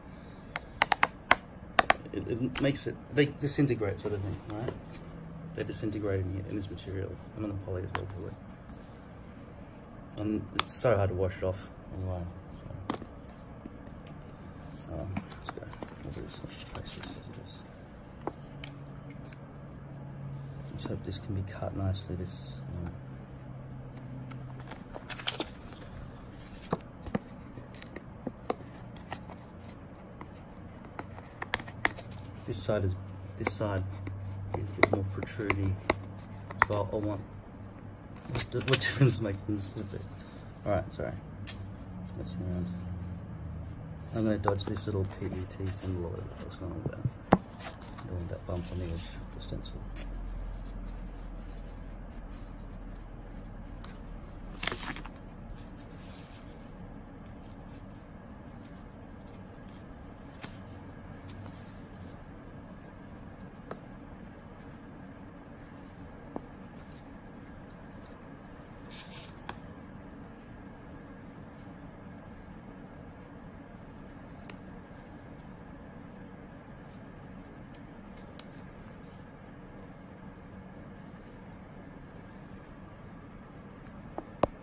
Speaker 1: it makes it, they disintegrate, sort of thing, right? They're disintegrating in this material. I'm on the poly as well, probably. And it's so hard to wash it off anyway. So, let's go. We'll do this. Let's just trace this as it is. Let's hope this can be cut nicely. This. This side is a bit more protruding, so I'll want. What difference is making this a bit? All right, sorry. Messing around. I'm going to dodge this little PET symbol or whatever what's going on with that. I don't want that bump on the edge of the stencil.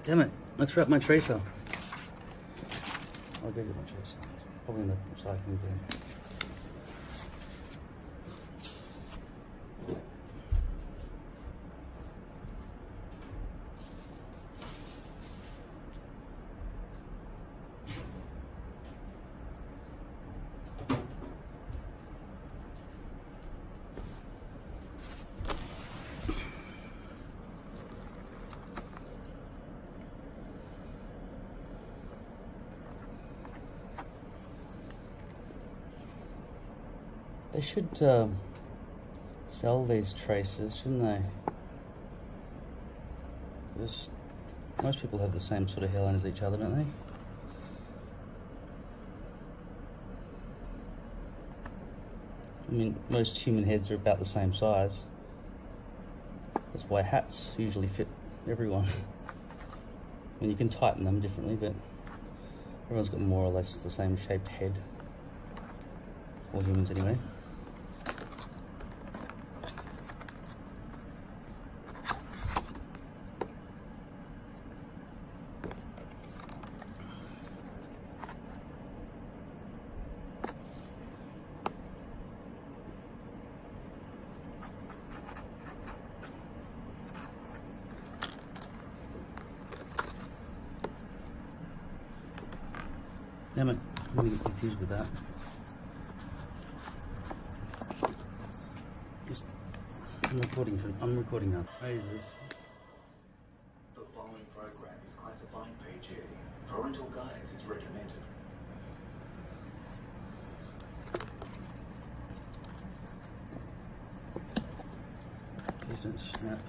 Speaker 1: Damn it, I threw out my tracer. I'll go get my tracer. It's probably in the recycling bin. They should sell these tracers, shouldn't they? Because most people have the same sort of hairline as each other, don't they? I mean, most human heads are about the same size. That's why hats usually fit everyone. I mean, you can tighten them differently, but everyone's got more or less the same shaped head. All humans anyway. Damn it, I'm gonna get confused with that. I'm recording now. How is this?
Speaker 2: The following program is classified PG. Parental guidance is recommended.
Speaker 1: Please don't snap.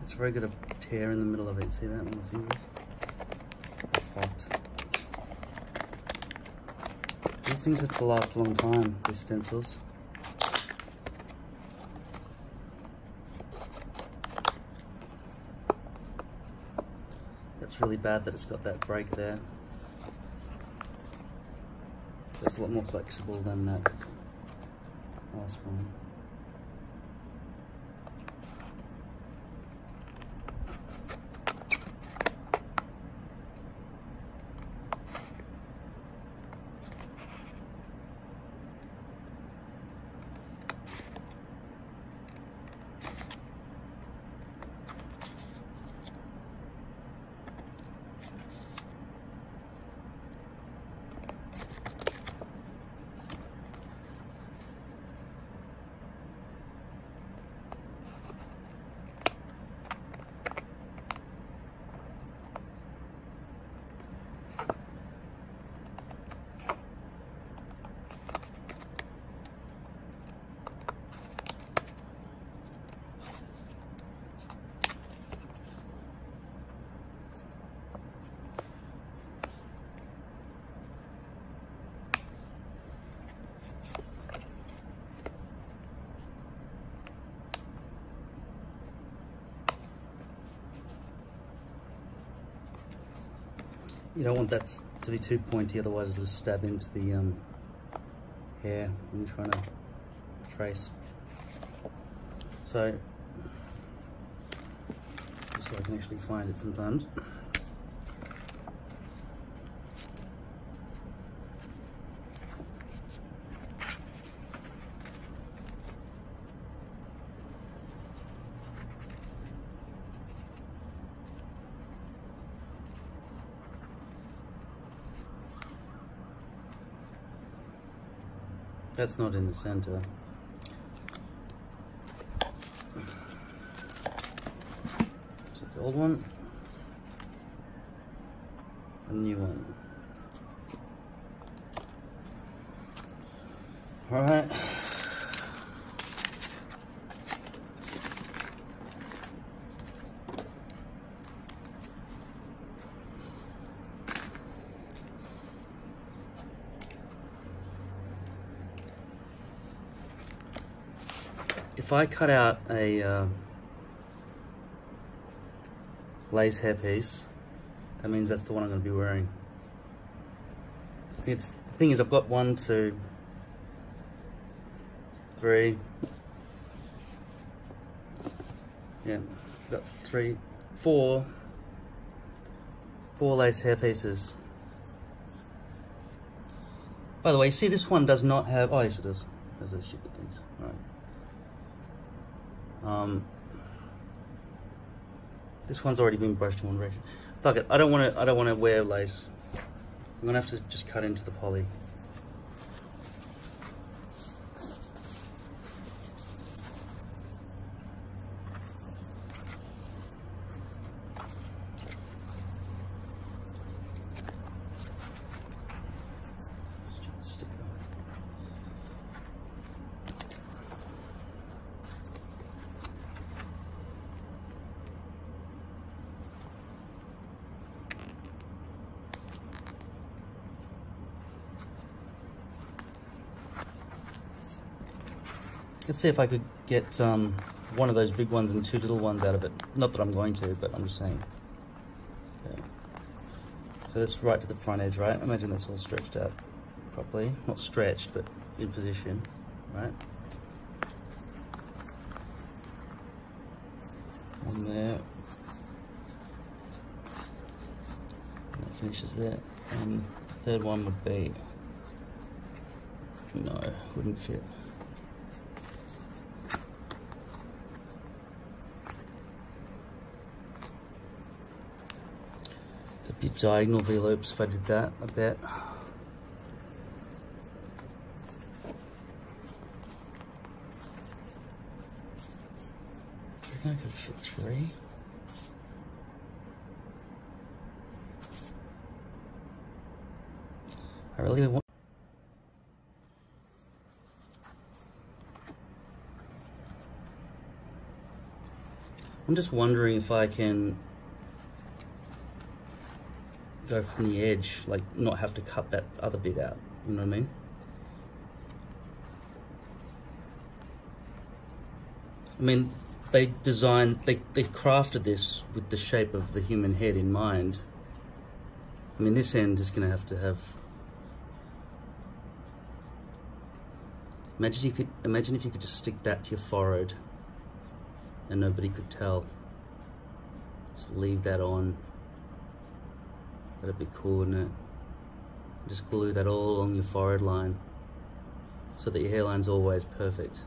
Speaker 1: It's very good a tear in the middle of it. See that on the fingers? That's fucked. These things have to last a long time, these stencils. That's really bad that it's got that break there. It's a lot more flexible than that last one. You don't want that to be too pointy, otherwise it'll just stab into the hair when you're trying to trace. So, just so I can actually find it sometimes. That's not in the center. Is it the old one? A new one. All right. If I cut out a lace hairpiece, that means that's the one I'm going to be wearing. The thing is, I've got 1, 2, 3. Yeah, I've got 3, 4 lace hairpieces. By the way, you see this one does not have. Oh yes, it does. Has those stupid things. All right. This one's already been brushed in one direction. Fuck it. I don't want to wear lace. I'm gonna have to just cut into the poly. Stupid sticker. Let's see if I could get one of those big ones and 2 little ones out of it. Not that I'm going to, but I'm just saying. Okay. So that's right to the front edge, right? Imagine that's all stretched out properly. Not stretched, but in position, right? On there. And that finishes there. And the third one would be... No, wouldn't fit. Be diagonal V-loops if I did that, I bet. I reckon I could fit 3. I really want. I'm just wondering if I can go from the edge, like not have to cut that other bit out, you know what I mean? I mean, they crafted this with the shape of the human head in mind. I mean, this end is gonna have to have... Imagine if you could just stick that to your forehead and nobody could tell. Just leave that on. That'd be cool, wouldn't it? Just glue that all along your forehead line so that your hairline's always perfect.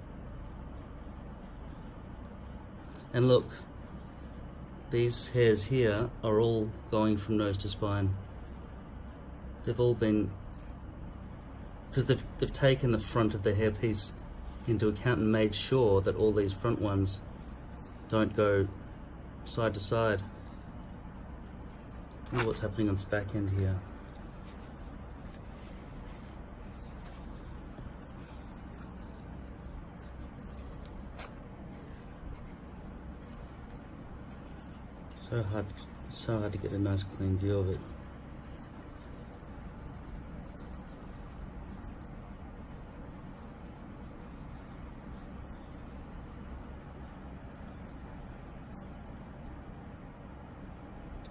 Speaker 1: And look, these hairs here are all going from nose to spine. They've all been, because they've taken the front of the hairpiece into account and made sure that all these front ones don't go side to side. I wonder what's happening on this back end here. So hard to get a nice clean view of it.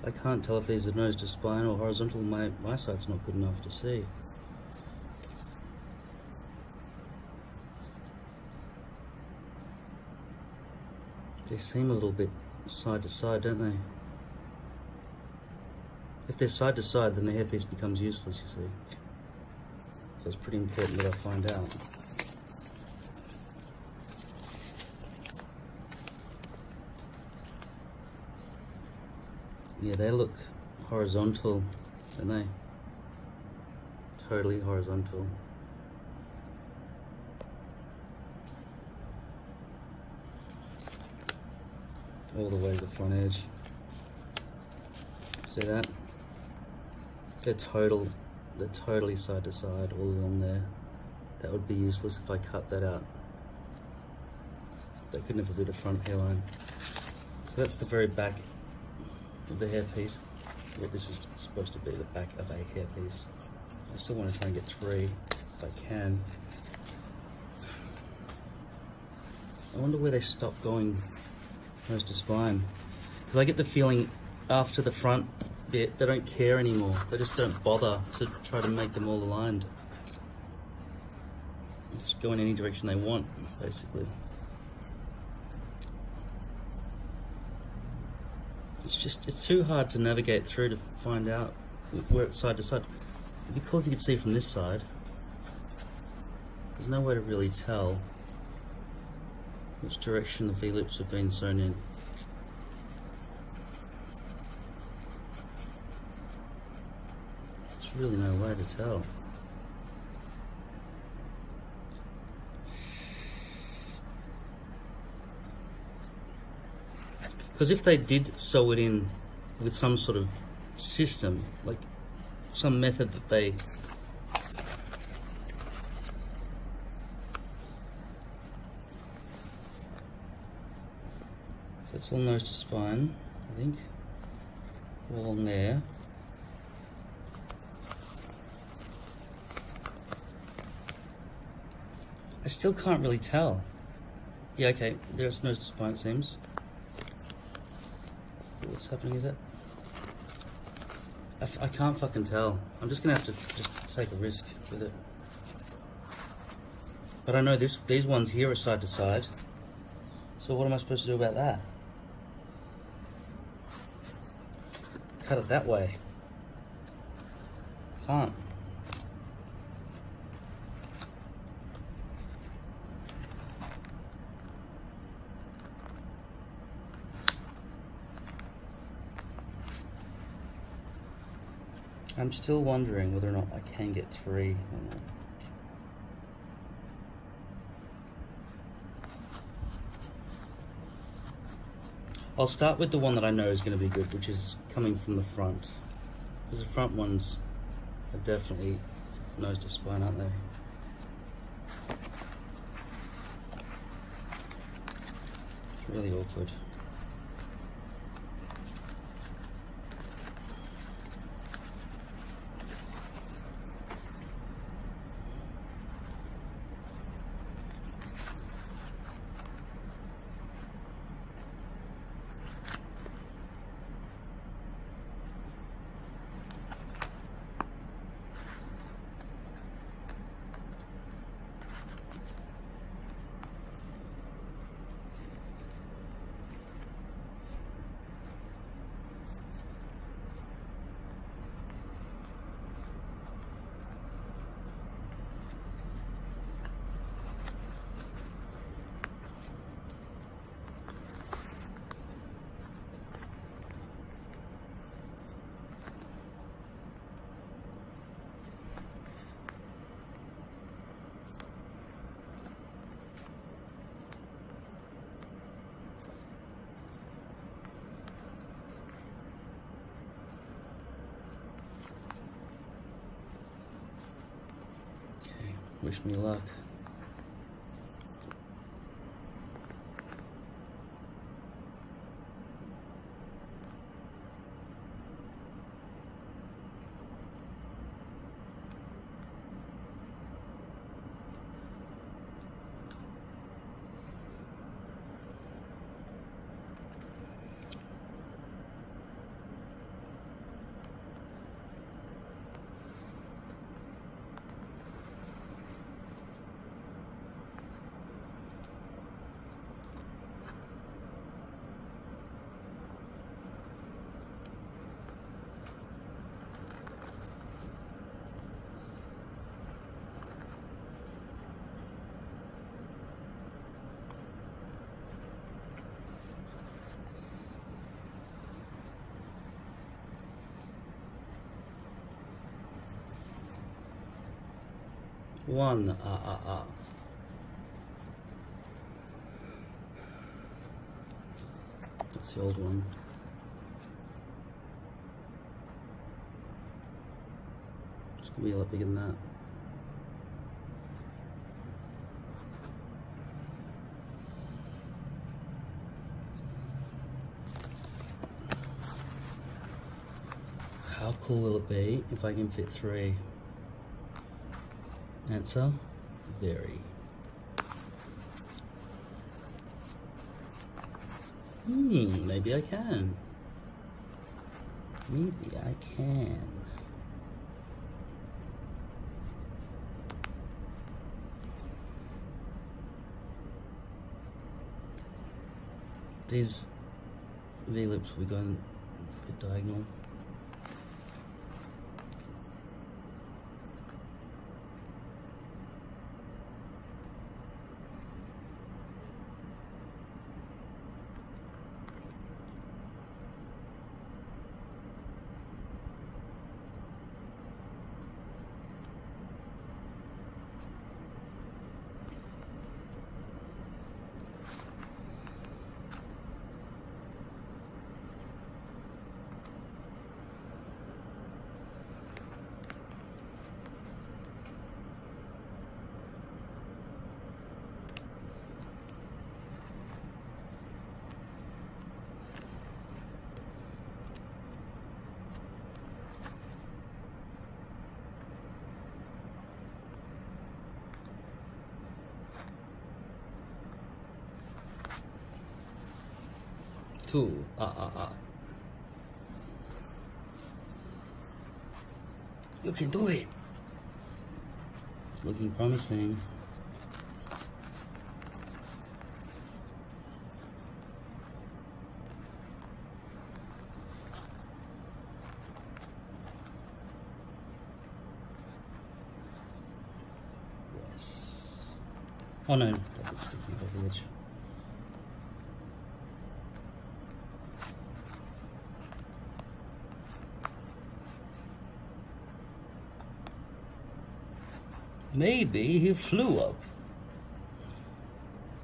Speaker 1: I can't tell if these are nose to spine or horizontal. My sight's not good enough to see. They seem a little bit side to side, don't they? If they're side to side, then the hairpiece becomes useless, you see. So it's pretty important that I find out. Yeah, they look horizontal, don't they? Totally horizontal. All the way to the front edge. See that? They're totally side to side all along there. That would be useless if I cut that out. That could never be the front hairline. So that's the very back of the hairpiece. What this is supposed to be, the back of a hairpiece. I still want to try and get 3 if I can. I wonder where they stop going nose to spine. Because I get the feeling after the front bit, they don't care anymore. They just don't bother to try to make them all aligned. Just go in any direction they want, basically. It's too hard to navigate through to find out where it's side to side. It'd be cool if you could see from this side. There's no way to really tell which direction the V-loops have been sewn in. There's really no way to tell. Because if they did sew it in with some sort of system, like some method that they so it's all nose to spine, I think, all along there. I still can't really tell. Yeah, okay, there's nose to spine, it seems. What's happening is that I can't fucking tell. I'm just gonna have to just take a risk with it. But I know these ones here are side to side. So what am I supposed to do about that? Cut it that way. Can't. I'm still wondering whether or not I can get 3 or not. I'll start with the one that I know is going to be good, which is coming from the front. Because the front ones are definitely nose to spine, aren't they? It's really awkward. Wish me luck. One, That's the old one. It's gonna be a lot bigger than that. How cool will it be if I can fit 3? Answer, very. Maybe I can. Maybe I can. These V-loops will be going a bit diagonal. Two. You can do it. Looking promising. Yes. Oh no, that was sticking over the edge. Maybe he flew up.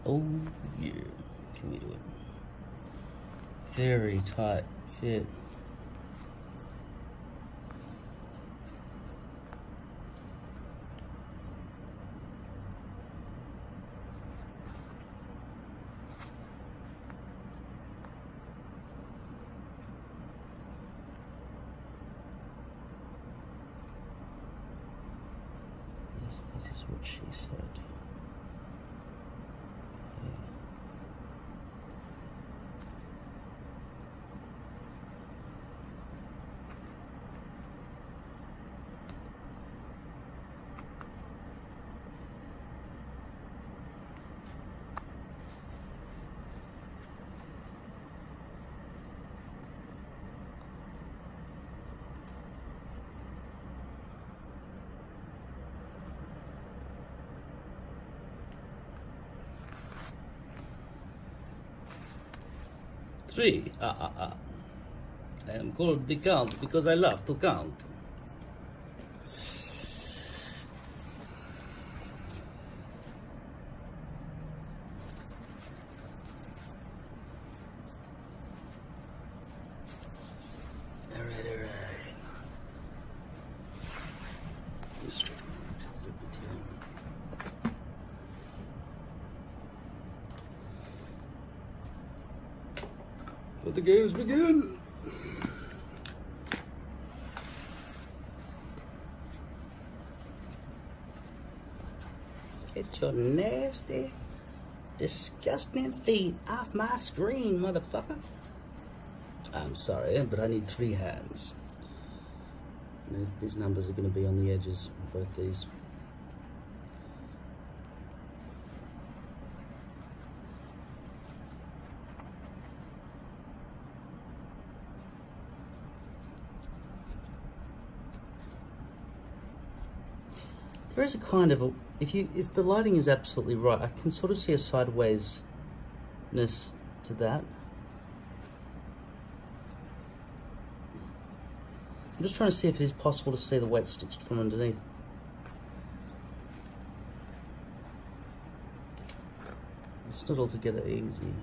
Speaker 1: Oh yeah, can we do it? Very tight fit. That is what she said. Yeah. Three. I am called the Count because I love to count. All right. Let the games begin. Get your nasty, disgusting feet off my screen, motherfucker. I'm sorry, but I need 3 hands. These numbers are going to be on the edges of both these. There is a kind of a, if the lighting is absolutely right, I can sort of see a sidewaysness to that. I'm just trying to see if it is possible to see the weight stitched from underneath. It's not altogether easy.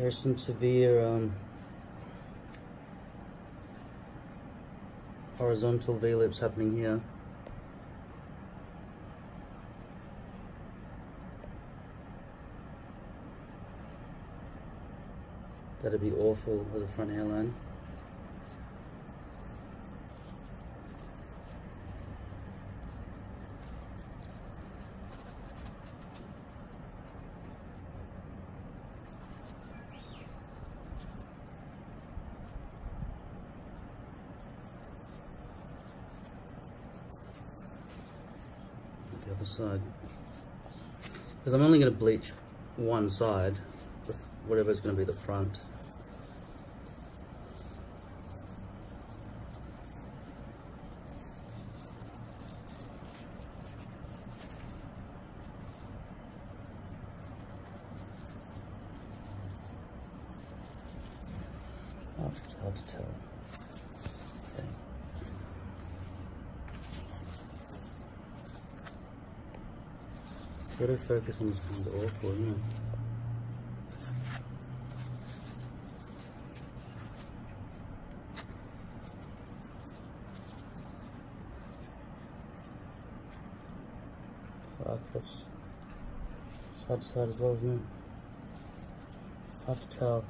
Speaker 1: There's some severe horizontal V-loops happening here. That'd be awful with a front hairline. The other side, because I'm only going to bleach one side, whatever's going to be the front. Oh, it's hard to tell. Okay. Autofocus on this one's awful, isn't it? Fuck, that's side to side as well, isn't it? Hard to tell.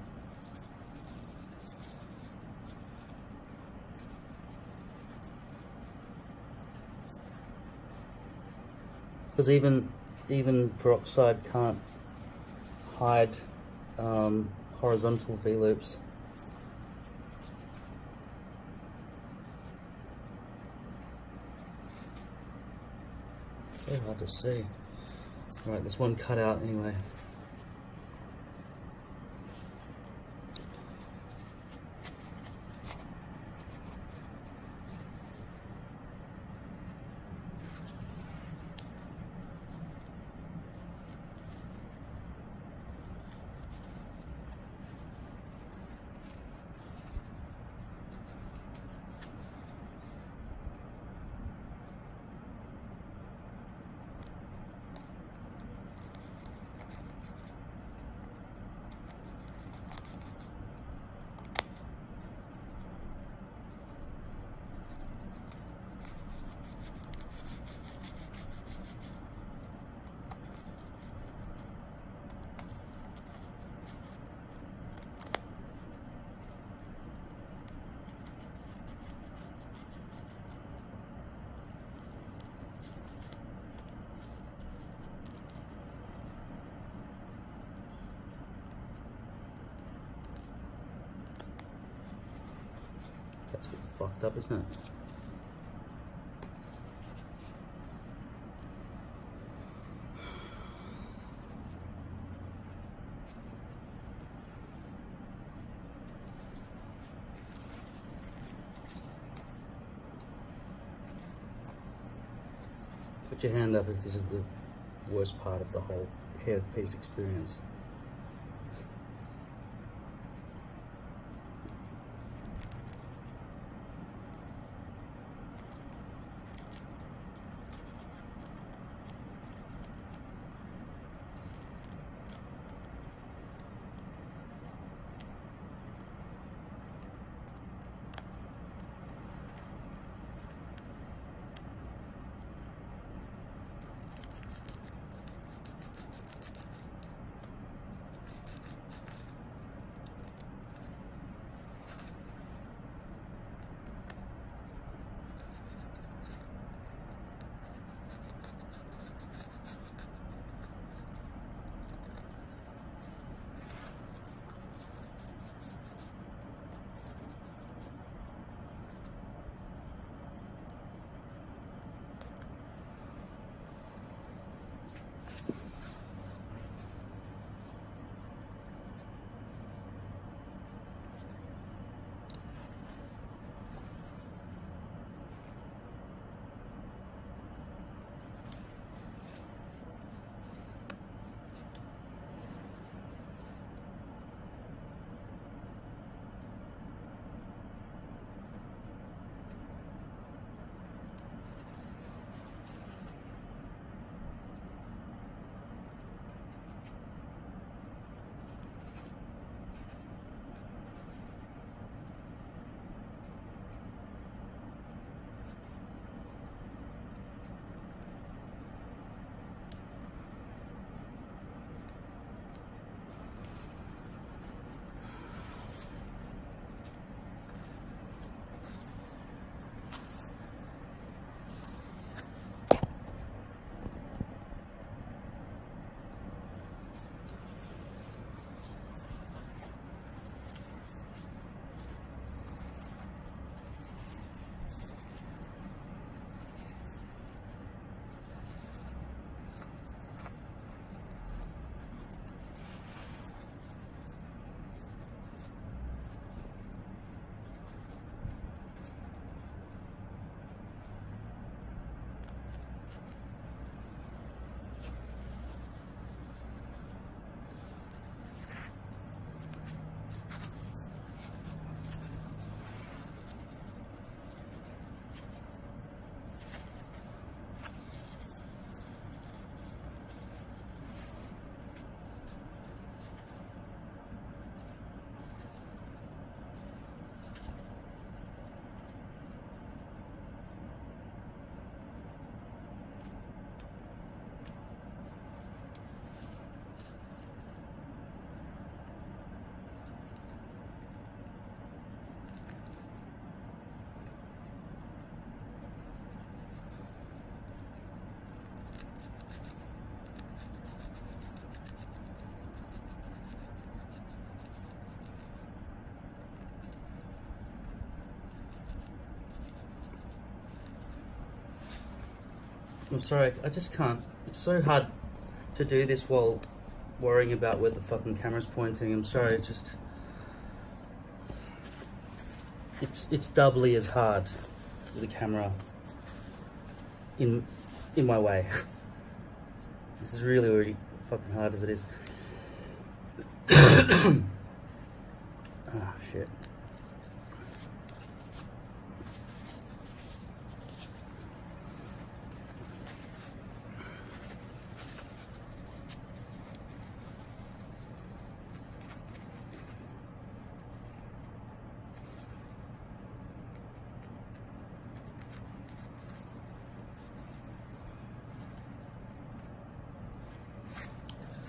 Speaker 1: Because even peroxide can't hide horizontal V-loops. So hard to see. Right, there's one cut out anyway. That's a bit fucked up, isn't it? Put your hand up if this is the worst part of the whole hairpiece experience. I'm sorry, I just can't. It's so hard to do this while worrying about where the fucking camera's pointing. I'm sorry, it's just... It's doubly as hard with the camera in my way. This is really already fucking hard as it is. Ah, shit.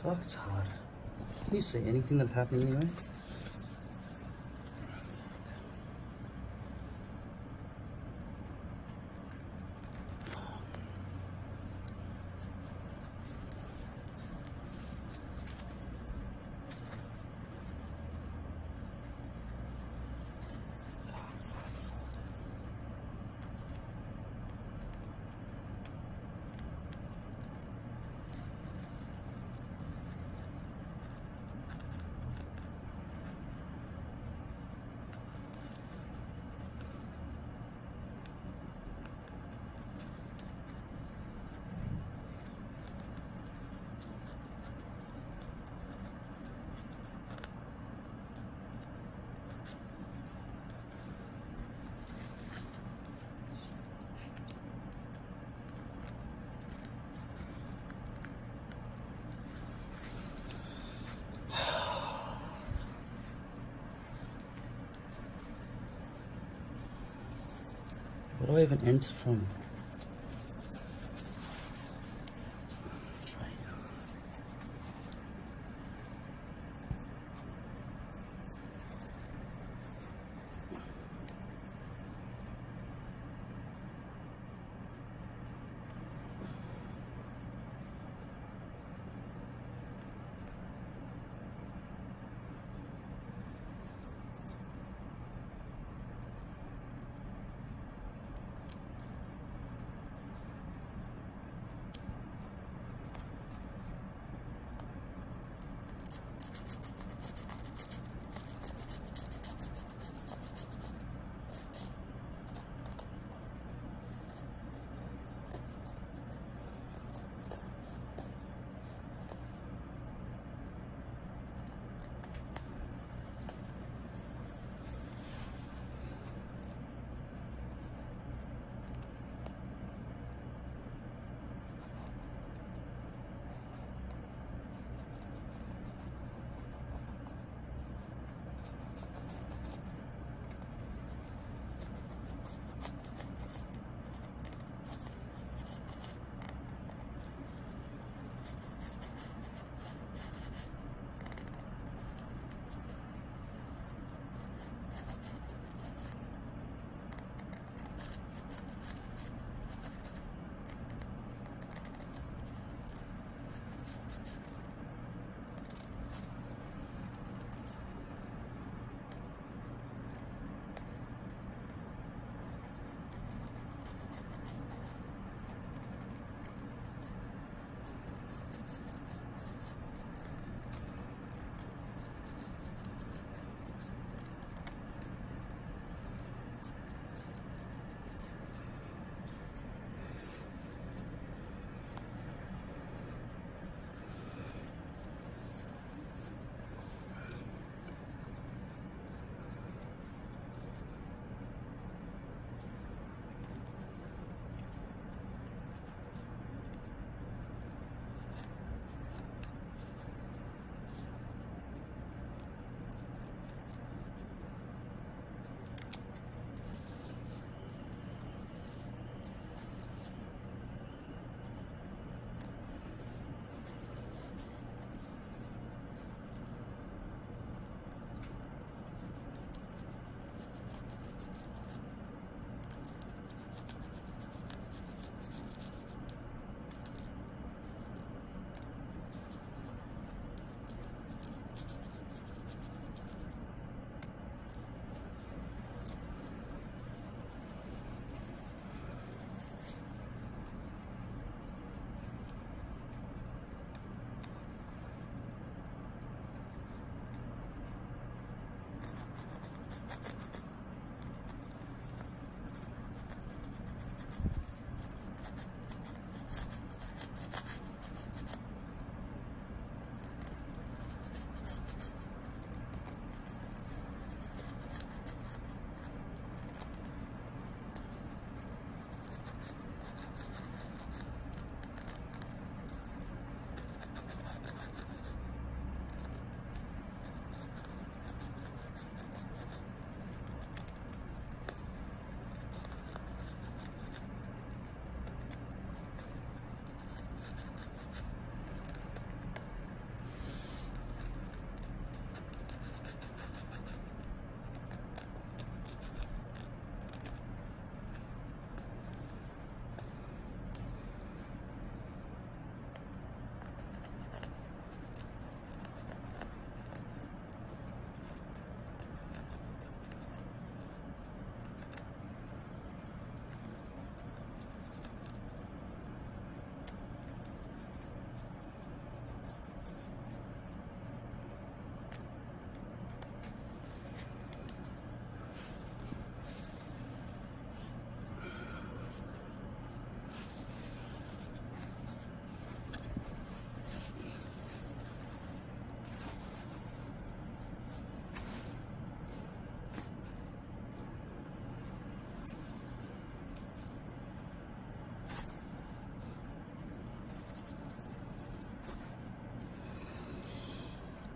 Speaker 1: Fuck, it's hard. Can you see anything that's happening anyway? Where do I even enter from? Try here.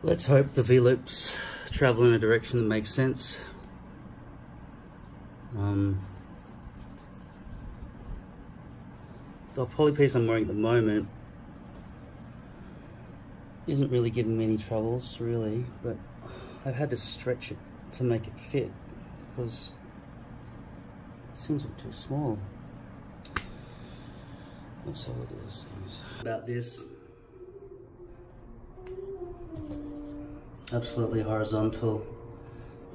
Speaker 1: Let's hope the V-loops travel in a direction that makes sense. The poly piece I'm wearing at the moment isn't really giving me any troubles, really, but I've had to stretch it to make it fit because it seems a bit too small. Let's have a look at these things. About this, absolutely horizontal,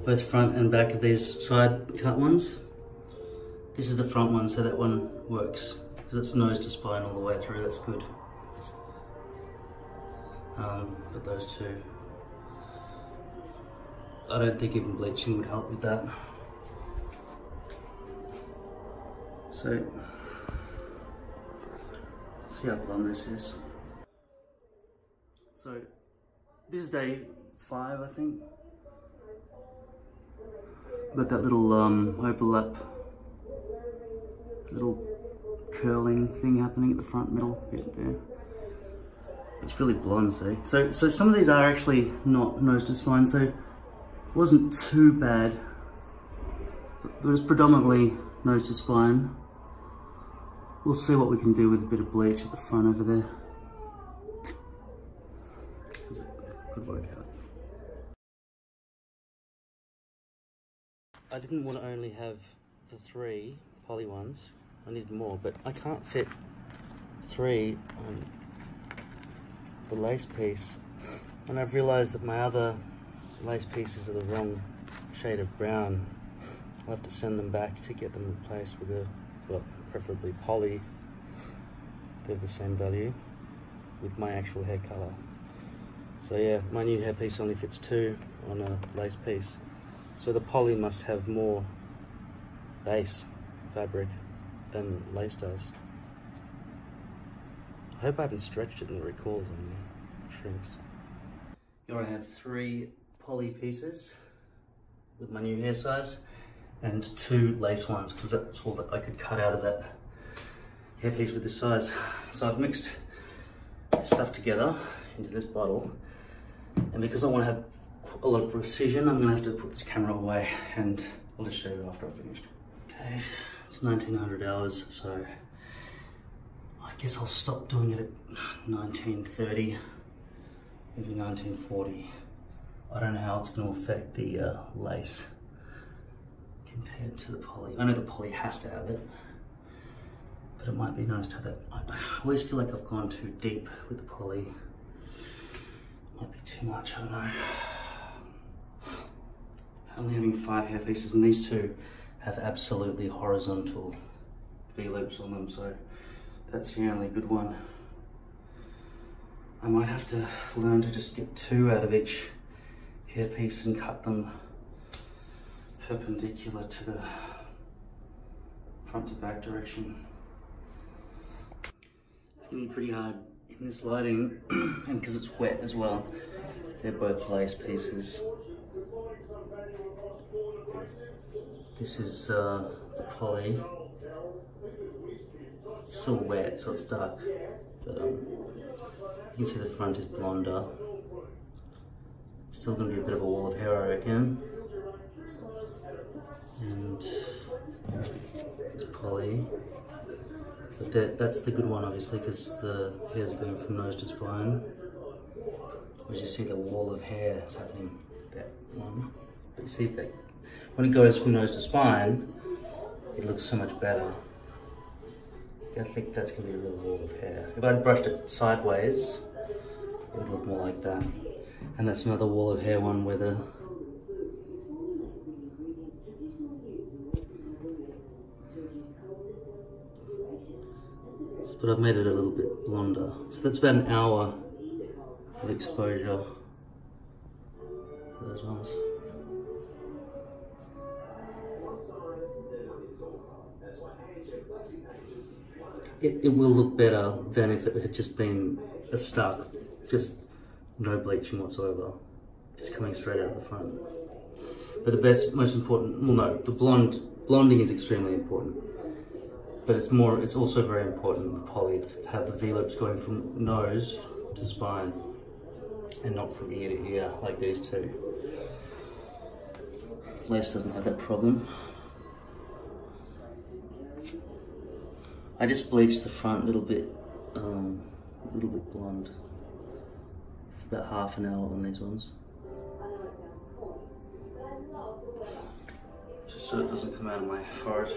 Speaker 1: both front and back of these side cut ones. This is the front one, so that one works because it's nose to spine all the way through. That's good. But those two, I don't think even bleaching would help with that. So, see how blonde this is. So, this is day 5, I think. Got that little overlap, little curling thing happening at the front middle bit there. It's really blonde, see? So some of these are actually not nose to spine, so it wasn't too bad. But it was predominantly nose to spine. We'll see what we can do with a bit of bleach at the front over there. Good workout. I didn't want to only have the 3 poly ones. I needed more, but I can't fit 3 on the lace piece. And I've realized that my other lace pieces are the wrong shade of brown. I'll have to send them back to get them replaced with a, well, preferably poly, if they have the same value, with my actual hair color. So yeah, my new hair piece only fits 2 on a lace piece. So the poly must have more base fabric than lace does. I hope I haven't stretched it and it recalls and shrinks. Here I have 3 poly pieces with my new hair size and 2 lace ones, because that's all that I could cut out of that hair piece with this size. So I've mixed this stuff together into this bottle, and because I want to have a lot of precision, I'm going to have to put this camera away and I'll just show you after I've finished. Okay, it's 1900 hours, so I guess I'll stop doing it at 1930, maybe 1940. I don't know how it's going to affect the lace compared to the poly. I know the poly has to have it, but it might be nice to have that. I always feel like I've gone too deep with the poly. Might be too much, I don't know. Only having 5 hair pieces, and these 2 have absolutely horizontal V-loops on them, so that's the only good one. I might have to learn to just get 2 out of each hair piece and cut them perpendicular to the front to back direction. It's gonna be pretty hard in this lighting, and because it's wet as well. They're both lace pieces. This is the poly. It's still wet, so it's dark, but you can see the front is blonder. Still going to be a bit of a wall of hair, I reckon. And it's poly, but that's the good one, obviously, because the hairs are going from nose to spine. As you see, the wall of hair is happening, that one. But you see that when it goes from nose to spine, it looks so much better. I think that's going to be a real wall of hair. If I'd brushed it sideways, it would look more like that. And that's another wall of hair one where the but I've made it a little bit blonder. So that's about an hour of exposure for those ones. It will look better than if it had just been a stark, just no bleaching whatsoever, just coming straight out the front. But the best, most important, well no, the blonding is extremely important, but it's also very important in the poly to have the V-loops going from nose to spine. and not from ear to ear like these two. Lace doesn't have that problem. I just bleached the front a little bit blonde for about half an hour on these ones, just so it doesn't come out of my forehead.